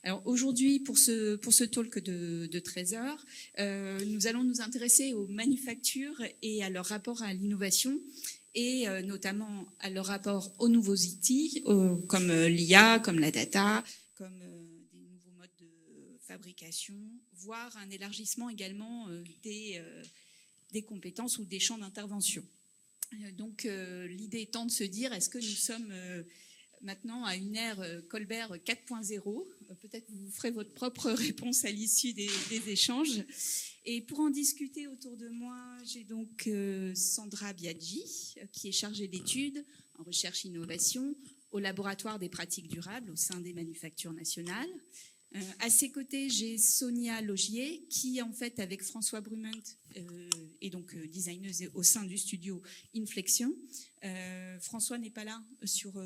Alors aujourd'hui, pour ce talk de 13 heures, nous allons nous intéresser aux manufactures et à leur rapport à l'innovation, et notamment à leur rapport aux nouveaux outils, comme l'IA, comme la data, comme des nouveaux modes de fabrication, voire un élargissement également des compétences ou des champs d'intervention. Donc l'idée étant de se dire, est-ce que nous sommes maintenant à une ère Colbert 4.0 ? Peut-être vous ferez votre propre réponse à l'issue des échanges. Et pour en discuter autour de moi, j'ai donc Sandra Biaggi, qui est chargée d'études en recherche-innovation au laboratoire des pratiques durables au sein des manufactures nationales. À ses côtés, j'ai Sonia Logier, qui en fait, avec François Brument, est donc designeuse au sein du studio Inflexion. François n'est pas là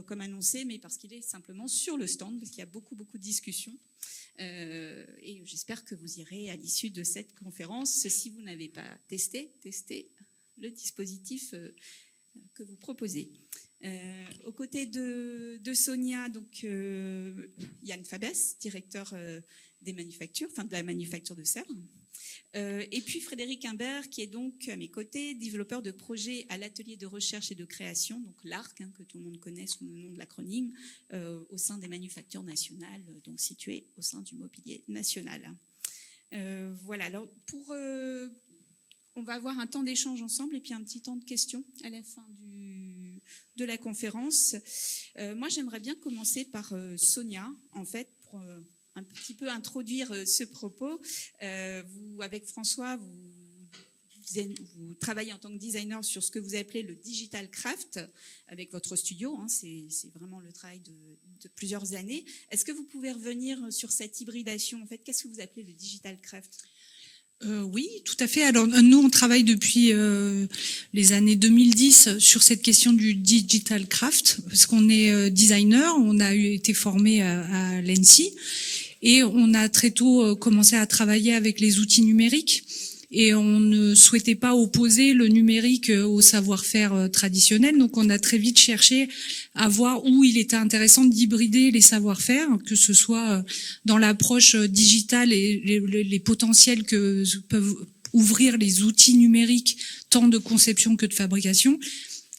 comme annoncé, mais parce qu'il est simplement sur le stand, parce qu'il y a beaucoup de discussions. Et j'espère que vous irez à l'issue de cette conférence, si vous n'avez pas tester le dispositif que vous proposez. Aux côtés de Sonia, donc Yann Fabès, directeur des manufactures, de la manufacture de Sèvres. Et puis Frédéric Imbert, qui est donc à mes côtés, développeur de projets à l'atelier de recherche et de création, donc l'ARC, que tout le monde connaît sous le nom de l'acronyme, au sein des manufactures nationales, donc situées au sein du mobilier national. Voilà, alors on va avoir un temps d'échange ensemble et puis un petit temps de questions à la fin de la conférence. Moi, j'aimerais bien commencer par Sonia, en fait, pour un petit peu introduire ce propos. Vous, avec François, vous travaillez en tant que designer sur ce que vous appelez le digital craft avec votre studio. C'est vraiment le travail de plusieurs années. Est-ce que vous pouvez revenir sur cette hybridation? En fait, qu'est-ce que vous appelez le digital craft? Oui, tout à fait. Alors nous, on travaille depuis les années 2010 sur cette question du digital craft, parce qu'on est designer, on a été formé à l'ENSI et on a très tôt commencé à travailler avec les outils numériques. Et on ne souhaitait pas opposer le numérique au savoir-faire traditionnel. Donc, on a très vite cherché à voir où il était intéressant d'hybrider les savoir-faire, que ce soit dans l'approche digitale et les potentiels que peuvent ouvrir les outils numériques, tant de conception que de fabrication,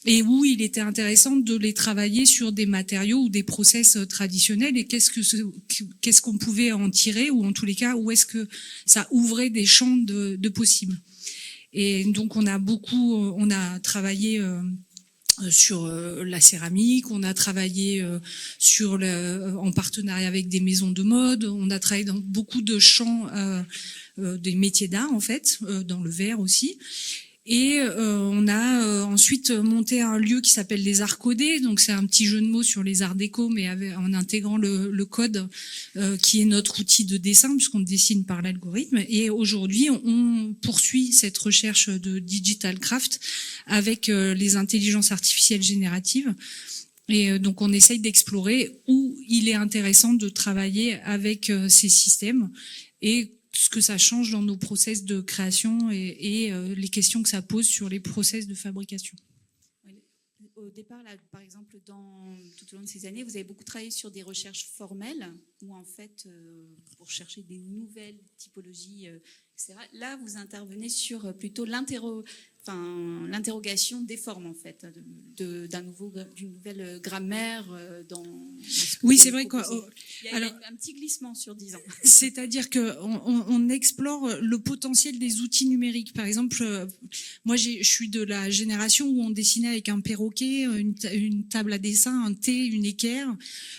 et où il était intéressant de les travailler sur des matériaux ou des process traditionnels, et qu'est-ce qu'on pouvait en tirer, ou en tous les cas, où est-ce que ça ouvrait des champs de possibles. Et donc on a travaillé sur la céramique, on a travaillé en partenariat avec des maisons de mode, on a travaillé dans beaucoup de champs des métiers d'art, en fait, dans le verre aussi. Et on a ensuite monté un lieu qui s'appelle les Arts Codés. Donc c'est un petit jeu de mots sur les arts déco, mais en intégrant le code qui est notre outil de dessin, puisqu'on dessine par l'algorithme. Et aujourd'hui, on poursuit cette recherche de digital craft avec les intelligences artificielles génératives. Et donc on essaye d'explorer où il est intéressant de travailler avec ces systèmes et ce que ça change dans nos process de création et les questions que ça pose sur les process de fabrication. Au départ, là, par exemple, tout au long de ces années, vous avez beaucoup travaillé sur des recherches formelles, où en fait, pour chercher des nouvelles typologies, etc. Là, vous intervenez sur plutôt l'interrogation des formes, en fait, d'une nouvelle grammaire dans. Oui, c'est vrai qu'il y a un petit glissement sur 10 ans. C'est-à-dire qu'on explore le potentiel des outils numériques. Par exemple, moi, je suis de la génération où on dessinait avec un perroquet, une table à dessin, un thé, une équerre.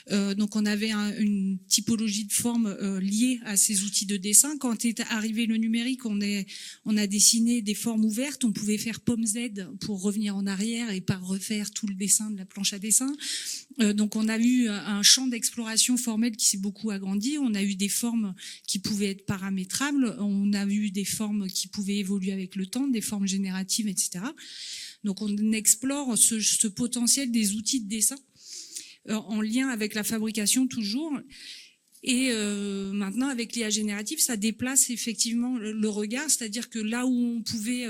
Donc, on avait une typologie de forme liée à ces outils de dessin. Quand est arrivé le numérique, on a dessiné des formes ouvertes. On pouvait faire pomme Z pour revenir en arrière et pas refaire tout le dessin de la planche à dessin. Donc, on a eu un champ d'exploration formelle qui s'est beaucoup agrandi. On a eu des formes qui pouvaient être paramétrables. On a eu des formes qui pouvaient évoluer avec le temps, des formes génératives, etc. Donc, on explore ce potentiel des outils de dessin en lien avec la fabrication toujours. Et maintenant, avec l'IA générative, ça déplace effectivement le regard, c'est-à-dire que là où on pouvait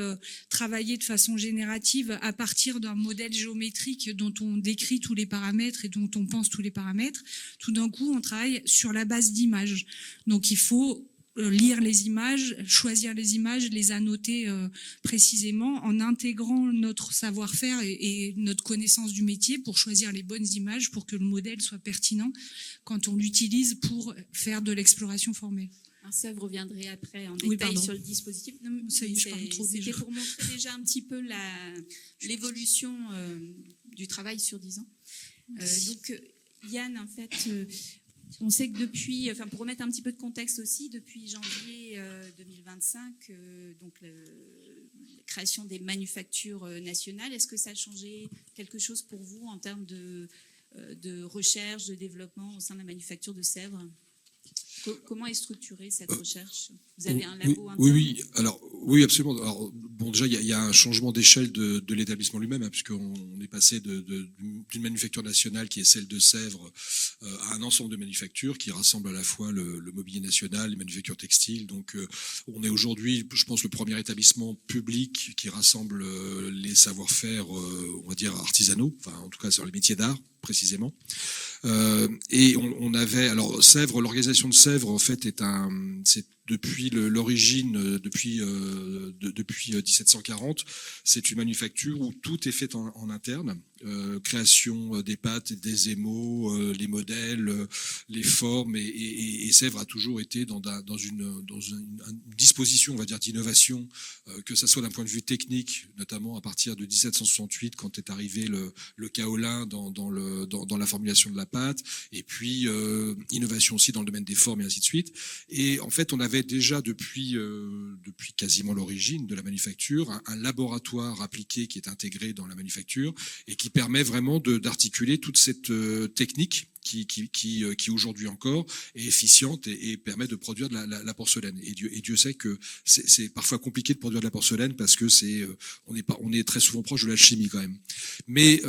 travailler de façon générative à partir d'un modèle géométrique dont on décrit tous les paramètres et dont on pense tous les paramètres, tout d'un coup, on travaille sur la base d'images. Donc, il faut lire les images, choisir les images, les annoter précisément en intégrant notre savoir-faire et notre connaissance du métier pour choisir les bonnes images pour que le modèle soit pertinent quand on l'utilise pour faire de l'exploration formelle. Alors ça, vous reviendrez après en détail sur le dispositif. Non, ça y est, je parle trop déjà. C'était pour montrer déjà un petit peu l'évolution du travail sur 10 ans. Donc, Yann, en fait... on sait que depuis, pour remettre un petit peu de contexte aussi, depuis janvier 2025, donc la création des manufactures nationales, est-ce que ça a changé quelque chose pour vous en termes de recherche, de développement au sein de la manufacture de Sèvres ? Comment est structurée cette recherche ? Vous avez un labo interne ? Oui, absolument. Alors, bon, déjà, il y a un changement d'échelle de l'établissement lui-même, hein, puisqu'on est passé d'une manufacture nationale qui est celle de Sèvres à un ensemble de manufactures qui rassemble à la fois le mobilier national, les manufactures textiles. Donc, on est aujourd'hui, je pense, le premier établissement public qui rassemble les savoir-faire, on va dire, artisanaux, enfin, en tout cas, sur les métiers d'art, précisément. Et on avait, alors Sèvres, l'organisation de Sèvres en fait c'est depuis l'origine, depuis 1740, c'est une manufacture où tout est fait en interne. Création des pâtes, des émaux, les modèles, les formes, et Sèvres a toujours été dans une disposition, on va dire, d'innovation, que ça soit d'un point de vue technique, notamment à partir de 1768 quand est arrivé le kaolin dans la formulation de la pâte, et puis innovation aussi dans le domaine des formes et ainsi de suite. Et en fait, on avait déjà depuis quasiment l'origine de la manufacture un laboratoire appliqué qui est intégré dans la manufacture et qui permet vraiment d'articuler toute cette technique qui aujourd'hui encore est efficiente et permet de produire de la porcelaine. Et Dieu sait que c'est parfois compliqué de produire de la porcelaine parce que on est très souvent proche de l'alchimie quand même. Mais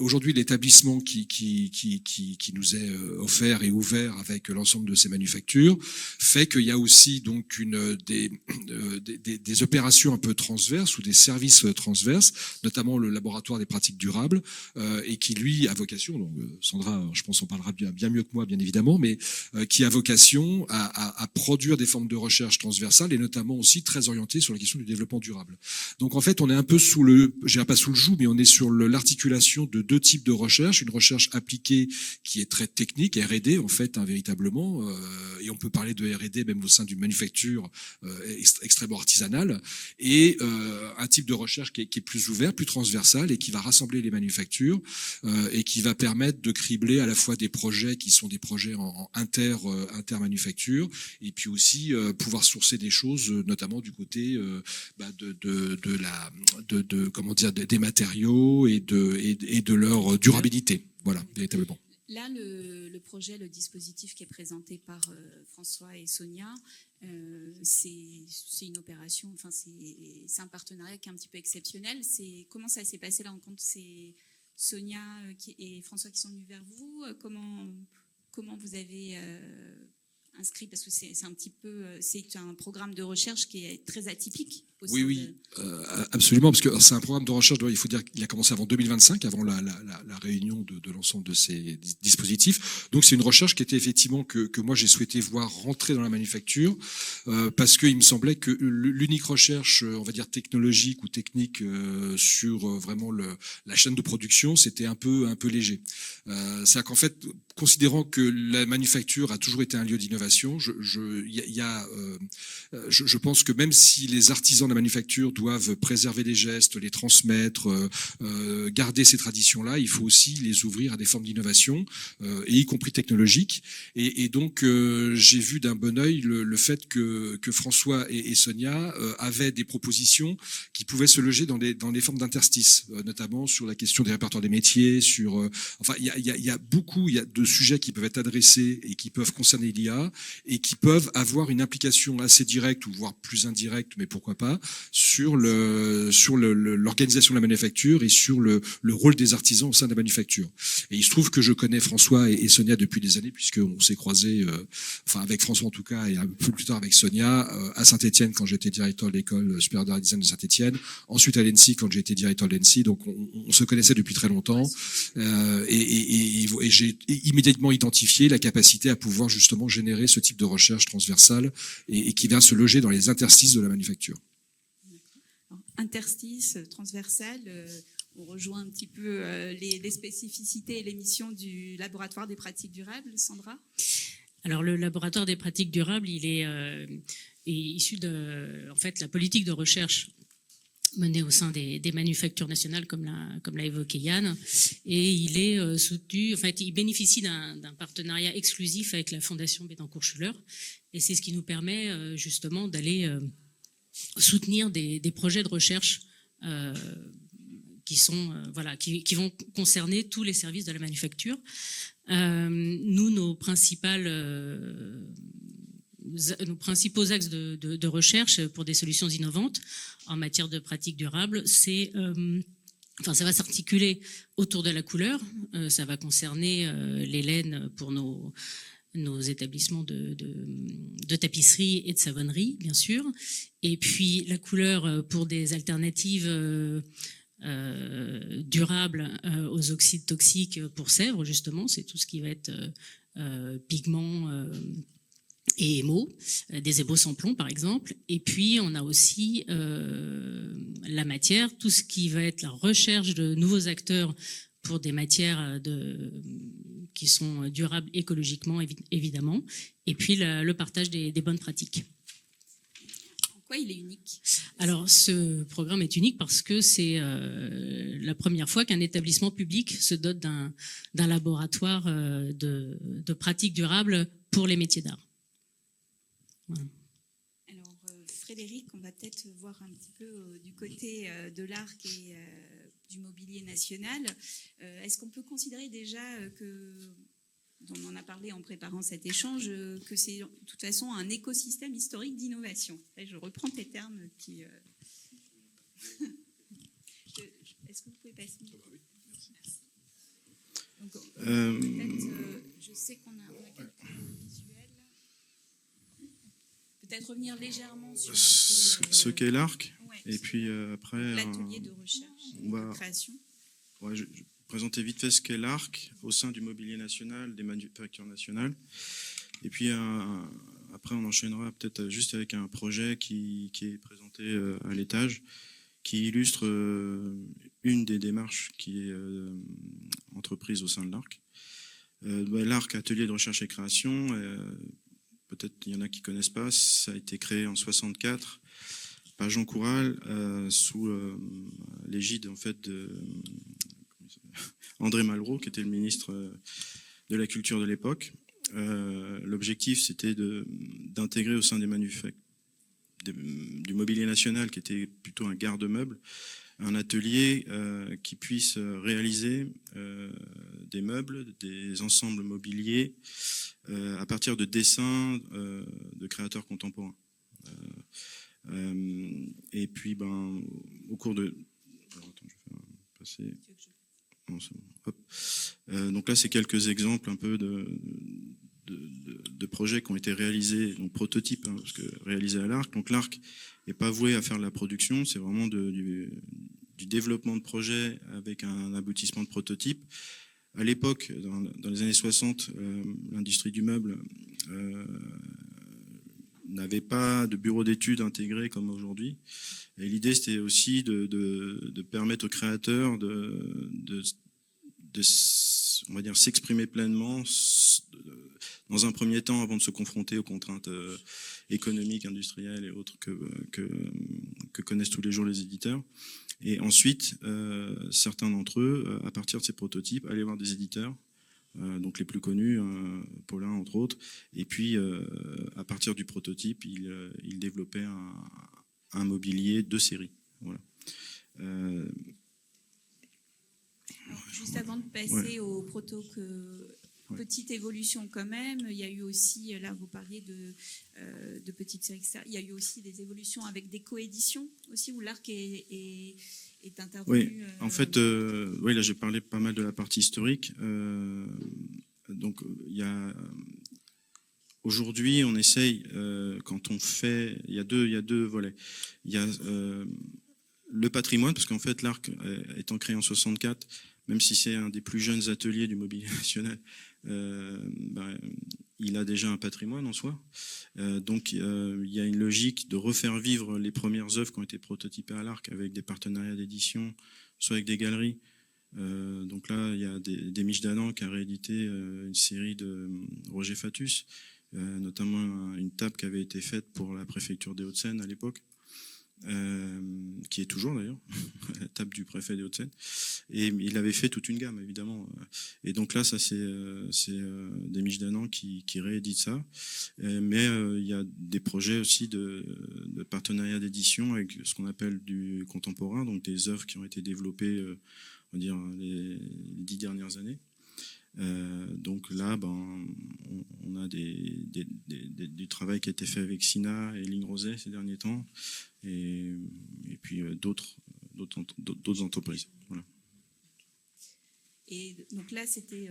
aujourd'hui, l'établissement qui nous est offert et ouvert avec l'ensemble de ces manufactures fait qu'il y a aussi donc des opérations un peu transverses ou des services transverses, notamment le laboratoire des pratiques durables, et qui lui a vocation, donc Sandra, je pense on parlera bien mieux que moi bien évidemment, mais qui a vocation à produire des formes de recherche transversales et notamment aussi très orientées sur la question du développement durable. Donc en fait on est un peu je dirais pas sous le joug, mais on est sur l'articulation de deux types de recherche, une recherche appliquée qui est très technique, R&D en fait, hein, véritablement, et on peut parler de R&D même au sein d'une manufacture extrêmement artisanale, et un type de recherche qui est plus ouvert, plus transversal et qui va rassembler les manufactures et qui va permettre de cribler à la fois des projets qui sont des projets en inter-manufacture et puis aussi pouvoir sourcer des choses, notamment du côté des matériaux et de leur durabilité. Voilà, véritablement. Là, le projet, le dispositif qui est présenté par François et Sonia, c'est une opération, enfin c'est un partenariat qui est un petit peu exceptionnel. Comment ça s'est passé la rencontre? C'est Sonia et François qui sont venus vers vous. Comment vous avez inscrit, parce que c'est un programme de recherche qui est très atypique. Oui, absolument, parce que c'est un programme de recherche, il faut dire qu'il a commencé avant 2025, avant la réunion de l'ensemble de ces dispositifs. Donc c'est une recherche qui était effectivement que moi j'ai souhaité voir rentrer dans la manufacture, parce qu'il me semblait que l'unique recherche, on va dire technologique ou technique, sur vraiment la chaîne de production, c'était un peu léger. C'est-à-dire qu'en fait, considérant que la manufacture a toujours été un lieu d'innovation, je pense que même si les artisans de la manufacture doivent préserver les gestes, les transmettre, garder ces traditions-là, il faut aussi les ouvrir à des formes d'innovation, et y compris technologiques. Et donc, j'ai vu d'un bon œil le fait que François et Sonia avaient des propositions qui pouvaient se loger dans des formes d'interstices, notamment sur la question des répertoires des métiers, il y a de sujets qui peuvent être adressés et qui peuvent concerner l'IA et qui peuvent avoir une implication assez directe ou voire plus indirecte, mais pourquoi pas, sur l'organisation de la manufacture et sur le rôle des artisans au sein de la manufacture. Et il se trouve que je connais François et Sonia depuis des années, puisqu'on s'est croisés, avec François en tout cas, et un peu plus tard avec Sonia, à Saint-Étienne quand j'étais directeur de l'école supérieure d'art et design de Saint-Étienne, ensuite à l'ENSI quand j'étais directeur de l'ENSI, donc on se connaissait depuis très longtemps, et j'ai immédiatement identifié la capacité à pouvoir justement générer ce type de recherche transversale et qui vient se loger dans les interstices de la manufacture. Interstice, transversal, on rejoint un petit peu les spécificités et les missions du laboratoire des pratiques durables. Sandra ? Alors le laboratoire des pratiques durables, il est issu de la politique de recherche menée au sein des manufactures nationales, comme l'a évoqué Yann, et il est soutenu, il bénéficie d'un partenariat exclusif avec la Fondation Bettencourt-Schuller, et c'est ce qui nous permet justement d'aller soutenir des projets de recherche qui vont concerner tous les services de la manufacture. Nous, nos principaux axes de recherche pour des solutions innovantes en matière de pratiques durables, ça va s'articuler autour de la couleur. Ça va concerner les laines pour nos établissements de tapisserie et de savonnerie, bien sûr. Et puis la couleur pour des alternatives durables aux oxydes toxiques pour sèvres, justement. C'est tout ce qui va être pigments et émaux, des ébaux sans plomb par exemple. Et puis on a aussi la matière, tout ce qui va être la recherche de nouveaux acteurs pour des matières qui sont durables écologiquement évidemment, et puis le partage des bonnes pratiques. En quoi il est unique ? Alors ce programme est unique parce que c'est la première fois qu'un établissement public se dote d'un laboratoire de pratiques durables pour les métiers d'art. Voilà. Alors, Frédéric, on va peut-être voir un petit peu du côté de l'ARC et du mobilier national. Est-ce qu'on peut considérer déjà on en a parlé en préparant cet échange, que c'est de toute façon un écosystème historique d'innovation ? Et je reprends tes termes qui... Est-ce que vous pouvez passer ? Merci. Donc, je sais qu'on a quelques visuels. Peut-être revenir légèrement sur ce qu'est l'ARC, ouais, et puis après l'atelier de recherche et de création. Ouais, je vais présenter vite fait ce qu'est l'ARC au sein du mobilier national, des manufactures nationales, et puis après on enchaînera peut-être juste avec un projet qui est présenté à l'étage, qui illustre une des démarches qui est entreprise au sein de l'ARC. L'ARC, atelier de recherche et création, peut-être qu'il y en a qui ne connaissent pas, ça a été créé en 1964 par Jean Coural sous l'égide en fait de André Malraux, qui était le ministre de la Culture de l'époque. L'objectif, c'était d'intégrer au sein des du mobilier national, qui était plutôt un garde-meuble, un atelier qui puisse réaliser des meubles, des ensembles mobiliers à partir de dessins de créateurs contemporains. Et puis, au cours de... Alors, attends, je vais passer... Non, c'est bon. Hop. Donc là, c'est quelques exemples un peu de projets qui ont été réalisés, donc prototypes, parce que réalisés à l'ARC. Donc l'ARC n'est pas voué à faire de la production, c'est vraiment du développement de projets avec un aboutissement de prototype. À l'époque, dans les années 60, l'industrie du meuble n'avait pas de bureau d'études intégré comme aujourd'hui. Et l'idée, c'était aussi de permettre aux créateurs on va dire, s'exprimer pleinement dans un premier temps avant de se confronter aux contraintes économiques, industrielles et autres que connaissent tous les jours les éditeurs. Et ensuite, certains d'entre eux, à partir de ces prototypes, allaient voir des éditeurs, donc les plus connus, Paulin entre autres, et puis à partir du prototype, ils développaient un mobilier de série. Voilà. Alors, juste avant de passer au proto petite évolution quand même. Il y a eu aussi, là vous parliez de petites séries, etc. Il y a eu aussi des évolutions avec des coéditions aussi, où l'ARC est intervenu. Oui, en fait, oui, là j'ai parlé pas mal de la partie historique. Donc, il y a... Aujourd'hui, on essaye, quand on fait... Il y a deux volets. Il y a le patrimoine, parce qu'en fait, l'ARC, étant créé en 64, même si c'est un des plus jeunes ateliers du Mobilier National, il a déjà un patrimoine en soi. Donc, il y a une logique de refaire vivre les premières œuvres qui ont été prototypées à l'ARC avec des partenariats d'édition, soit avec des galeries. Donc là, il y a des Miches d'Anan qui a réédité une série de Roger Fatus, notamment une table qui avait été faite pour la préfecture des Hauts-de-Seine à l'époque, qui est toujours d'ailleurs, la table du préfet des Hauts-de-Seine. Et il avait fait toute une gamme, évidemment. Et donc là, ça c'est des Miches d'Anan qui rééditent ça. Mais il y a des projets aussi de partenariat d'édition avec ce qu'on appelle du contemporain, donc des œuvres qui ont été développées, on va dire, les 10 dernières années. Donc là, on a du travail qui a été fait avec Sina et Ligne Roset ces derniers temps, et puis d'autres entreprises. Voilà. Et donc là, c'était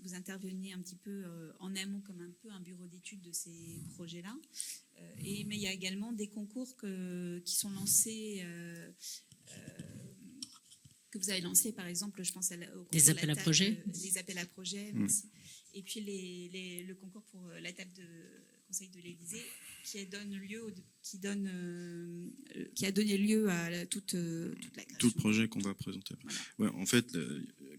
vous interveniez un petit peu en amont comme un peu un bureau d'études de ces projets-là. Mais il y a également des concours qui sont lancés. Que vous avez lancé, par exemple, je pense au des appels à projets. Les appels à projets, merci. Et puis le concours pour la table de Conseil de l'Élysée, qui a donné lieu à toute la création. Tout le projet qu'on va présenter. Voilà. Ouais, en fait, je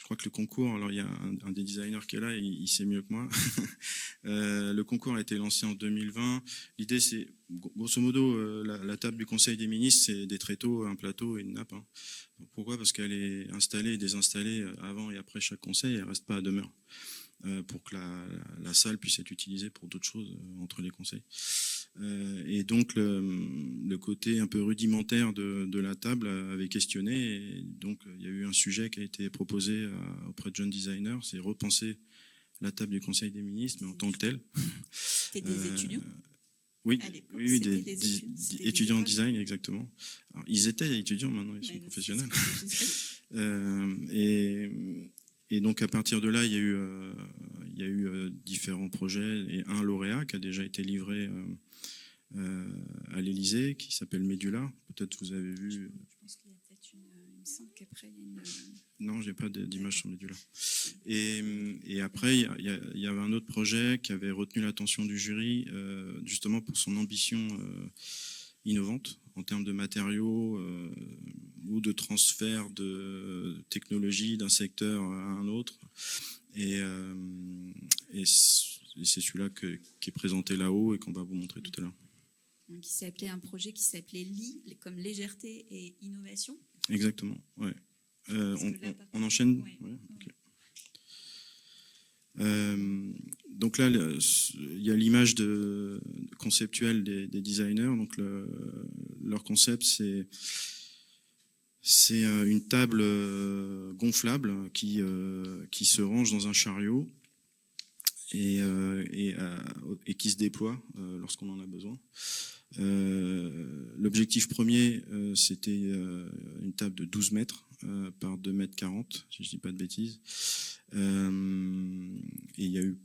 crois que le concours, alors il y a un des designers qui est là, il sait mieux que moi. Le concours a été lancé en 2020. L'idée, c'est, grosso modo, la table du Conseil des ministres, c'est des tréteaux, un plateau et une nappe. Hein. Pourquoi ? Parce qu'elle est installée et désinstallée avant et après chaque conseil, elle ne reste pas à demeure. Pour que la salle puisse être utilisée pour d'autres choses entre les conseils. Et donc le côté un peu rudimentaire de la table avait questionné, et donc il y a eu un sujet qui a été proposé auprès de jeunes designers, c'est repenser la table du Conseil des ministres, mais en tant que telle. C'était des étudiants. Oui, oui, des étudiants en design, exactement. Alors, ils étaient étudiants, maintenant ils sont professionnels. Et donc à partir de là, il y a eu différents projets, et un lauréat qui a déjà été livré à l'Élysée, qui s'appelle Médula. Peut-être vous avez vu. Je pense qu'il y a peut-être il me semble qu'après il y a une. Non, j'ai pas d'image sur Médula. Et après, il y avait un autre projet qui avait retenu l'attention du jury, justement pour son ambition innovante en termes de matériaux ou de transfert de technologie d'un secteur à un autre. Et c'est celui-là qui est présenté là-haut et qu'on va vous montrer tout à l'heure. Donc, un projet qui s'appelait LI, comme légèreté et innovation. Exactement, ouais. On enchaîne. Ouais. Ouais, okay. Donc là, il y a l'image conceptuelle des designers. Donc leur concept, c'est une table gonflable qui se range dans un chariot et qui se déploie lorsqu'on en a besoin. L'objectif premier, c'était une table de 12 mètres par 2,40 mètres, si je ne dis pas de bêtises. Et il y a eu...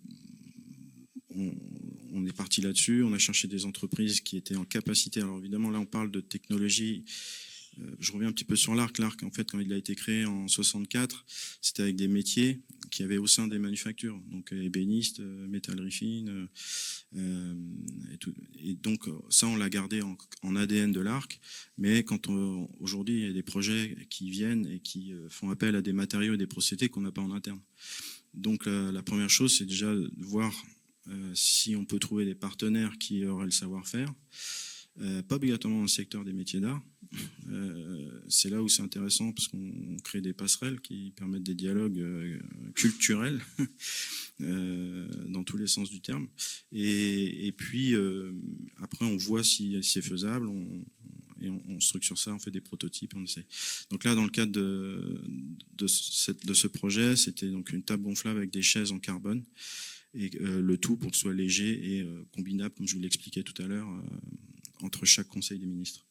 On est parti là-dessus, on a cherché des entreprises qui étaient en capacité. Alors évidemment, là, on parle de technologie. Je reviens un petit peu sur l'ARC. L'ARC, en fait, quand il a été créé en 64, c'était avec des métiers qui avaient au sein des manufactures, donc ébéniste, métallerie fine, et tout. Et donc ça, on l'a gardé en ADN de l'ARC. Mais quand aujourd'hui, il y a des projets qui viennent et qui font appel à des matériaux et des procédés qu'on n'a pas en interne. Donc la première chose, c'est déjà de voir si on peut trouver des partenaires qui auraient le savoir-faire. Pas obligatoirement dans le secteur des métiers d'art. C'est là où c'est intéressant parce qu'on crée des passerelles qui permettent des dialogues culturels dans tous les sens du terme. Et puis après, on voit si c'est faisable et et on structure ça, on fait des prototypes, on essaie. Donc là, dans le cadre de ce projet, c'était donc une table gonflable avec des chaises en carbone, et le tout pour que ce soit léger et combinable, comme je vous l'expliquais tout à l'heure, entre chaque conseil des ministres.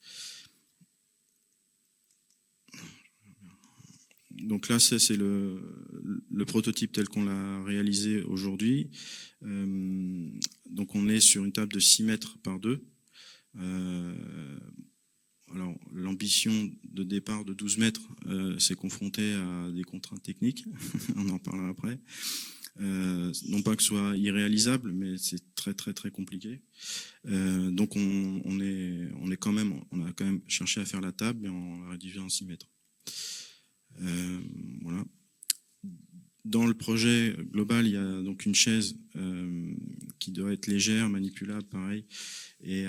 Donc là, c'est le prototype tel qu'on l'a réalisé aujourd'hui. Donc on est sur une table de 6 mètres par 2. Alors l'ambition de départ de 12 mètres s'est confrontée à des contraintes techniques. On en parlera après. Non pas que ce soit irréalisable, mais c'est très très très compliqué. Donc on a quand même cherché à faire la table et on l'a rédigée en 6 mètres. Voilà. Dans le projet global, il y a donc une chaise qui doit être légère, manipulable, pareil. Et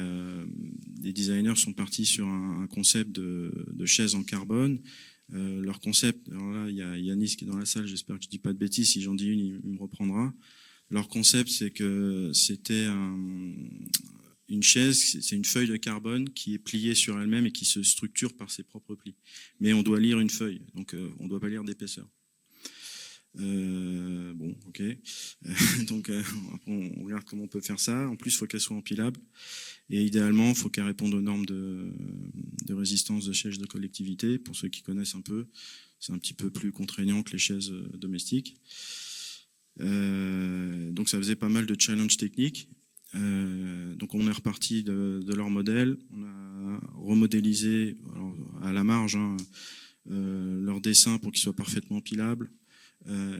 les designers sont partis sur un concept de chaise en carbone. Leur concept, alors là, il y a Yanis qui est dans la salle, j'espère que je ne dis pas de bêtises, si j'en dis une, il me reprendra. Leur concept, c'est que c'était une chaise, c'est une feuille de carbone qui est pliée sur elle-même et qui se structure par ses propres plis. Mais on doit lire une feuille, donc on ne doit pas lire d'épaisseur. Bon, ok. Donc après on regarde comment on peut faire ça. En plus, il faut qu'elle soit empilable. Et idéalement, il faut qu'elle réponde aux normes de résistance de siège de collectivité. Pour ceux qui connaissent un peu, c'est un petit peu plus contraignant que les chaises domestiques. Donc ça faisait pas mal de challenges techniques. Donc on est reparti de leur modèle. On a remodélisé à la marge leur dessin pour qu'ils soient parfaitement empilables.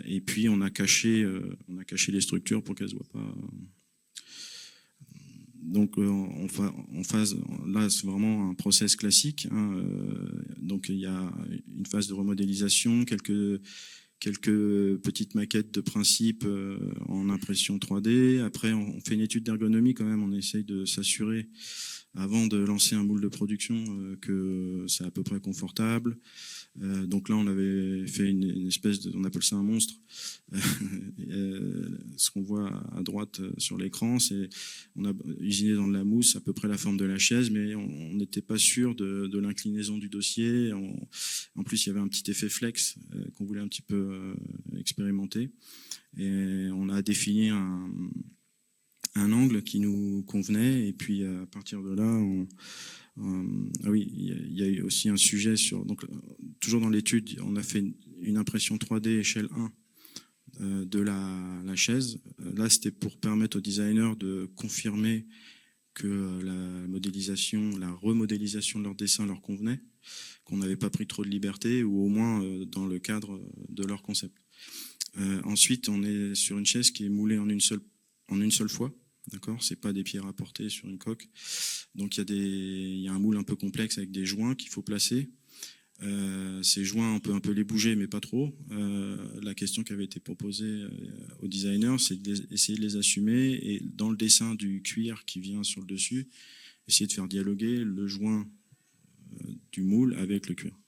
Et puis on a caché les structures pour qu'elles ne se voient pas. Donc en phase, là c'est vraiment un process classique. Donc il y a une phase de remodélisation, quelques petites maquettes de principe en impression 3D. Après on fait une étude d'ergonomie quand même, on essaye de s'assurer avant de lancer un moule de production que c'est à peu près confortable. Donc là, on avait fait une espèce de, on appelle ça un monstre. Ce qu'on voit à droite sur l'écran, c'est on a usiné dans de la mousse à peu près la forme de la chaise, mais on n'était pas sûr de l'inclinaison du dossier. En plus, il y avait un petit effet flex qu'on voulait un petit peu expérimenter. Et on a défini un angle qui nous convenait, et puis à partir de là, ah oui, il y a eu aussi un sujet sur, donc toujours dans l'étude, on a fait une impression 3D échelle 1 de la chaise. Là, c'était pour permettre aux designers de confirmer que la remodélisation de leur dessin leur convenait, qu'on n'avait pas pris trop de liberté, ou au moins dans le cadre de leur concept. Ensuite, on est sur une chaise qui est moulée en une seule fois. D'accord, c'est pas des pierres apportées sur une coque. Donc il y a un moule un peu complexe avec des joints qu'il faut placer. Ces joints, on peut un peu les bouger, mais pas trop. La question qui avait été proposée aux designers, c'est d'essayer de les assumer, et dans le dessin du cuir qui vient sur le dessus, essayer de faire dialoguer le joint du moule avec le cuir.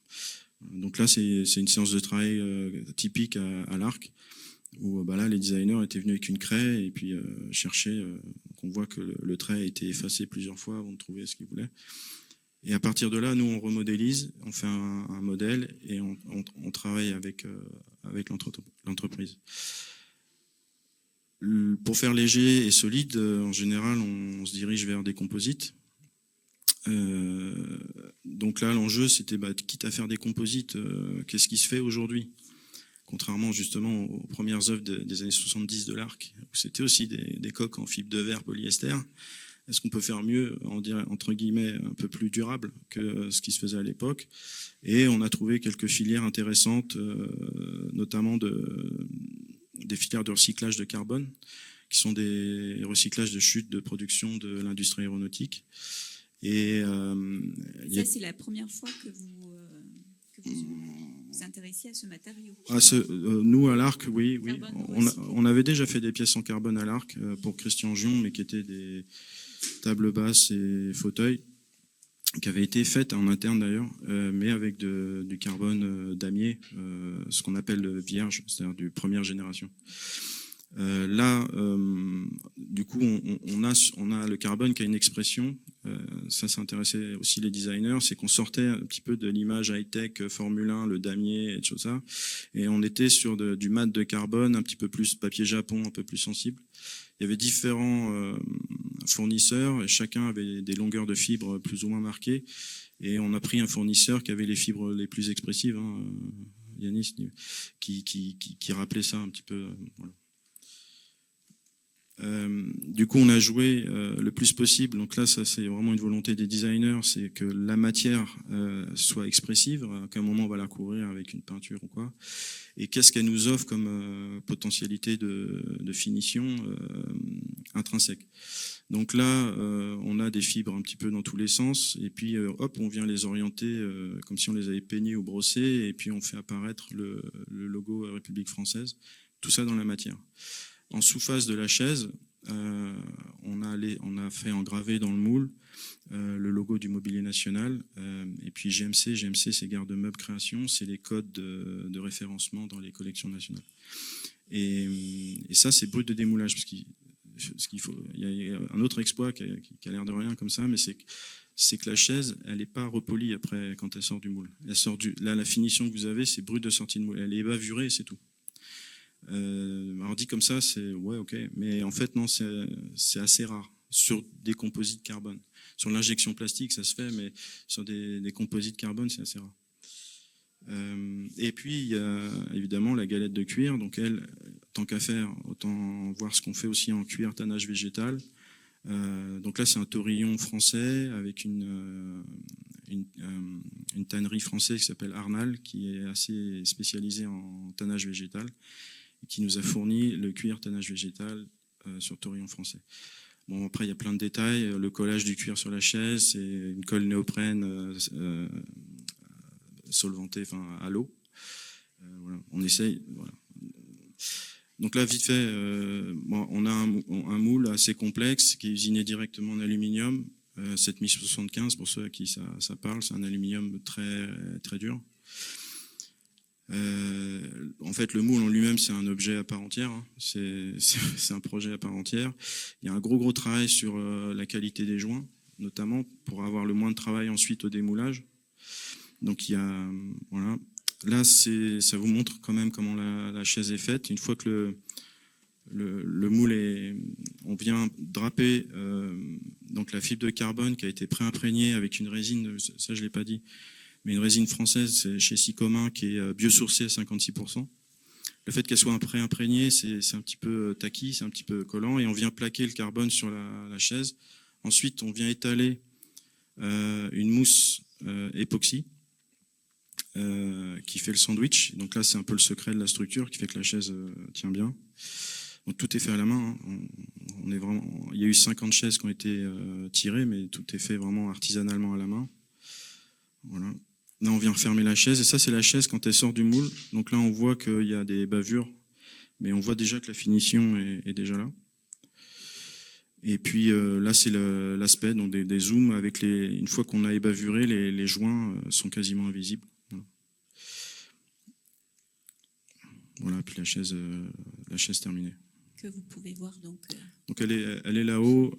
Donc là, c'est une séance de travail typique à l'Arc, où là, les designers étaient venus avec une craie et puis cherchaient. On voit que le trait a été effacé plusieurs fois avant de trouver ce qu'ils voulaient. Et à partir de là, nous, on remodélise, on fait un modèle et on travaille avec l'entreprise. Pour faire léger et solide, en général, on se dirige vers des composites. Donc là, l'enjeu, c'était quitte à faire des composites, qu'est-ce qui se fait aujourd'hui ? Contrairement justement aux premières œuvres des années 70 de l'Arc, où c'était aussi des coques en fibre de verre polyester. Est-ce qu'on peut faire mieux, entre guillemets, un peu plus durable que ce qui se faisait à l'époque ? Et on a trouvé quelques filières intéressantes, notamment des filières de recyclage de carbone, qui sont des recyclages de chutes de production de l'industrie aéronautique. Et ça, c'est la première fois que vous vous intéressiez à ce matériau. Nous, à l'Arc, oui. Carbone, on avait déjà fait des pièces en carbone à l'Arc pour Christian Gion, mais qui étaient des tables basses et fauteuils, qui avaient été faites en interne d'ailleurs, mais avec du carbone damier, ce qu'on appelle vierge, c'est-à-dire de première génération. Là, du coup, on a le carbone qui a une expression ça intéressait aussi les designers, c'est qu'on sortait un petit peu de l'image high-tech, Formule 1, le damier et tout ça, et on était sur du mat de carbone, un petit peu plus papier japon, un peu plus sensible. Il y avait différents fournisseurs, et chacun avait des longueurs de fibres plus ou moins marquées, et on a pris un fournisseur qui avait les fibres les plus expressives, hein, Yanis, qui rappelait ça un petit peu. Voilà. Du coup, on a joué le plus possible. Donc là, ça c'est vraiment une volonté des designers, c'est que la matière soit expressive, qu'à un moment on va la couvrir avec une peinture ou quoi. Et qu'est-ce qu'elle nous offre comme potentialité de finition intrinsèque. Donc là, on a des fibres un petit peu dans tous les sens, et puis hop, on vient les orienter comme si on les avait peignées ou brossées, et puis on fait apparaître le logo République française. Tout ça dans la matière. En sous-face de la chaise, on a fait engraver dans le moule le logo du Mobilier National, et puis GMC c'est Garde-Meubles Création, c'est les codes de référencement dans les collections nationales. Et ça, c'est brut de démoulage, parce qu'il faut. Il y a un autre exploit qui a l'air de rien comme ça, mais c'est que la chaise, elle n'est pas repolie après quand elle sort du moule. Là, la finition que vous avez, c'est brut de sortie de moule. Elle est bavurée et c'est tout. Alors dit comme ça, c'est ouais, ok, mais en fait non, c'est assez rare sur des composites carbone. Sur l'injection plastique, ça se fait, mais sur des composites carbone, c'est assez rare. Et puis il y a évidemment la galette de cuir. Donc elle, tant qu'à faire, autant voir ce qu'on fait aussi en cuir tannage végétal. Donc là, c'est un taurillon français avec une tannerie française qui s'appelle Arnal, qui est assez spécialisée en tannage végétal, qui nous a fourni le cuir tannage végétal sur taurillon français. Bon, après, il y a plein de détails. Le collage du cuir sur la chaise, c'est une colle néoprène solvantée, enfin à l'eau. Voilà, on essaye. Voilà. Donc là, vite fait, on a un moule assez complexe qui est usiné directement en aluminium, 7075 pour ceux à qui ça parle. C'est un aluminium très très dur. En fait, le moule en lui-même, c'est un objet à part entière. Hein. C'est un projet à part entière. Il y a un gros travail sur la qualité des joints, notamment pour avoir le moins de travail ensuite au démoulage. Donc il y a voilà. Là, ça vous montre quand même comment la chaise est faite. Une fois que le moule est, on vient draper donc la fibre de carbone qui a été pré-imprégnée avec une résine, ça je l'ai pas dit, mais une résine française chez Sicomin qui est biosourcée à 56%. Le fait qu'elle soit pré-imprégnée, c'est un petit peu tacky, c'est un petit peu collant, et on vient plaquer le carbone sur la chaise. Ensuite, on vient étaler une mousse époxy qui fait le sandwich. Donc là, c'est un peu le secret de la structure qui fait que la chaise tient bien. Donc tout est fait à la main. Hein. On est vraiment. Il y a eu 50 chaises qui ont été tirées, mais tout est fait vraiment artisanalement à la main. Voilà. Là, on vient refermer la chaise, et ça, c'est la chaise quand elle sort du moule. Donc là, on voit qu'il y a des bavures, mais on voit déjà que la finition est déjà là. Et puis là, c'est l'aspect, donc des zooms avec une fois qu'on a ébavuré, les joints sont quasiment invisibles. Voilà, puis la chaise terminée. Que vous pouvez voir donc. Donc elle est là-haut,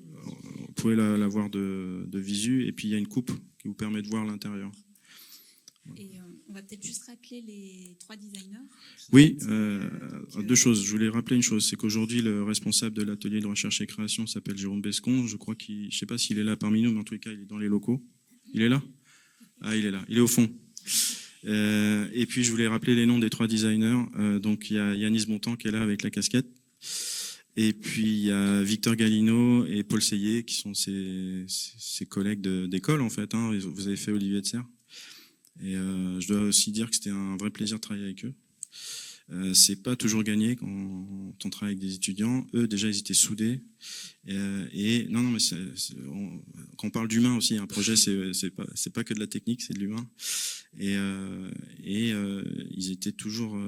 vous pouvez la voir de visu, et puis il y a une coupe qui vous permet de voir l'intérieur. Et on va peut-être juste rappeler les 3 designers. Oui, deux choses. Je voulais rappeler une chose, c'est qu'aujourd'hui le responsable de l'atelier de recherche et création s'appelle Jérôme Bescon. Je crois je ne sais pas s'il est là parmi nous, mais en tous les cas il est dans les locaux. Il est là ? Ah, il est là. Il est au fond. Et puis je voulais rappeler les noms des 3 designers. Donc il y a Yanis Bontemps qui est là avec la casquette. Et puis il y a Victor Galino et Paul Seillet qui sont ses collègues d'école en fait. Hein. Vous avez fait Olivier de Serre. Et je dois aussi dire que c'était un vrai plaisir de travailler avec eux. C'est pas toujours gagné quand on travaille avec des étudiants. Eux, déjà, ils étaient soudés. Et non, mais quand on parle d'humain aussi, un projet, c'est pas que de la technique, c'est de l'humain. Et ils étaient toujours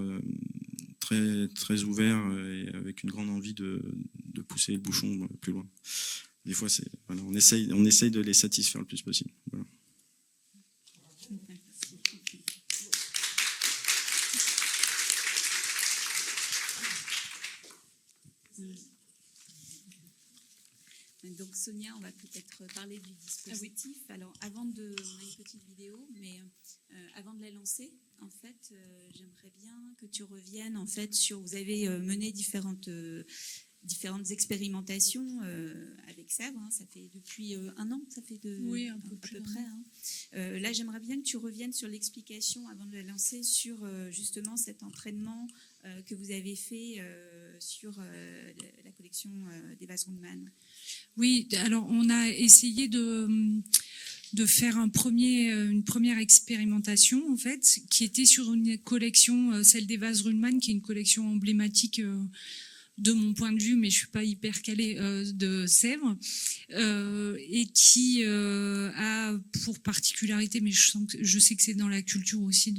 très très ouverts et avec une grande envie de pousser le bouchon plus loin. Des fois, voilà, on essaye de les satisfaire le plus possible. Voilà. Donc Sonia, on va peut-être parler du dispositif. Alors on a une petite vidéo, mais avant de la lancer, en fait, j'aimerais bien que tu reviennes en fait sur. Vous avez mené différentes expérimentations avec Sèvres. Ça fait depuis un an, ça fait oui, à peu près. Là, j'aimerais bien que tu reviennes sur l'explication avant de la lancer sur justement cet entraînement que vous avez fait sur la collection des vases Rundmann. Oui, alors on a essayé de faire une première expérimentation en fait, qui était sur une collection, celle des vases Rundmann, qui est une collection emblématique de mon point de vue, mais je suis pas hyper calée, de Sèvres, et qui a pour particularité, mais je sais que c'est dans la culture aussi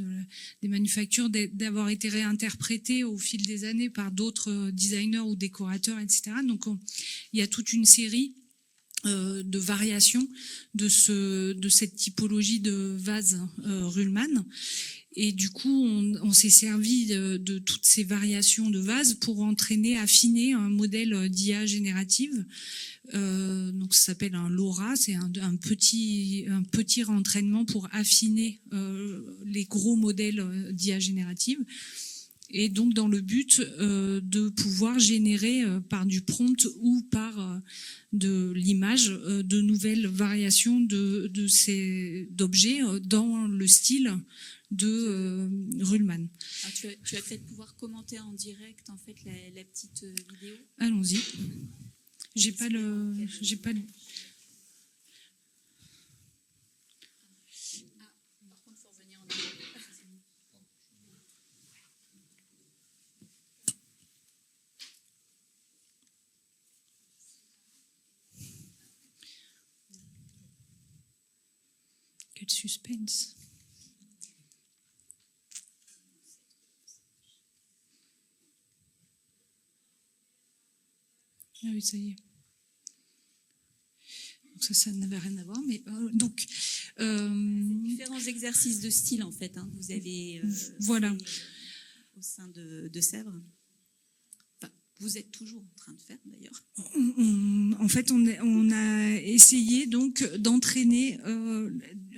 des manufactures, d'avoir été réinterprétée au fil des années par d'autres designers ou décorateurs, etc. Donc il y a toute une série de variations de cette typologie de vase Rundmann. Et du coup, on s'est servi de toutes ces variations de vases pour affiner un modèle d'IA générative. Donc, ça s'appelle un LoRa. C'est un petit rentraînement pour affiner les gros modèles d'IA générative. Et donc, dans le but de pouvoir générer par du prompt ou par de l'image de nouvelles variations d'objets dans le style de Rundmann. Alors, tu vas peut-être pouvoir commenter en direct en fait la petite vidéo. Allons-y. J'ai pas le. Par contre, faut revenir en arrière. Quel suspense. Ah oui, ça y est. Donc ça n'avait rien à voir, mais Différents exercices de style en fait. Vous avez voilà. Au sein de Sèvres. Enfin, vous êtes toujours en train de faire d'ailleurs. En fait, on a essayé donc d'entraîner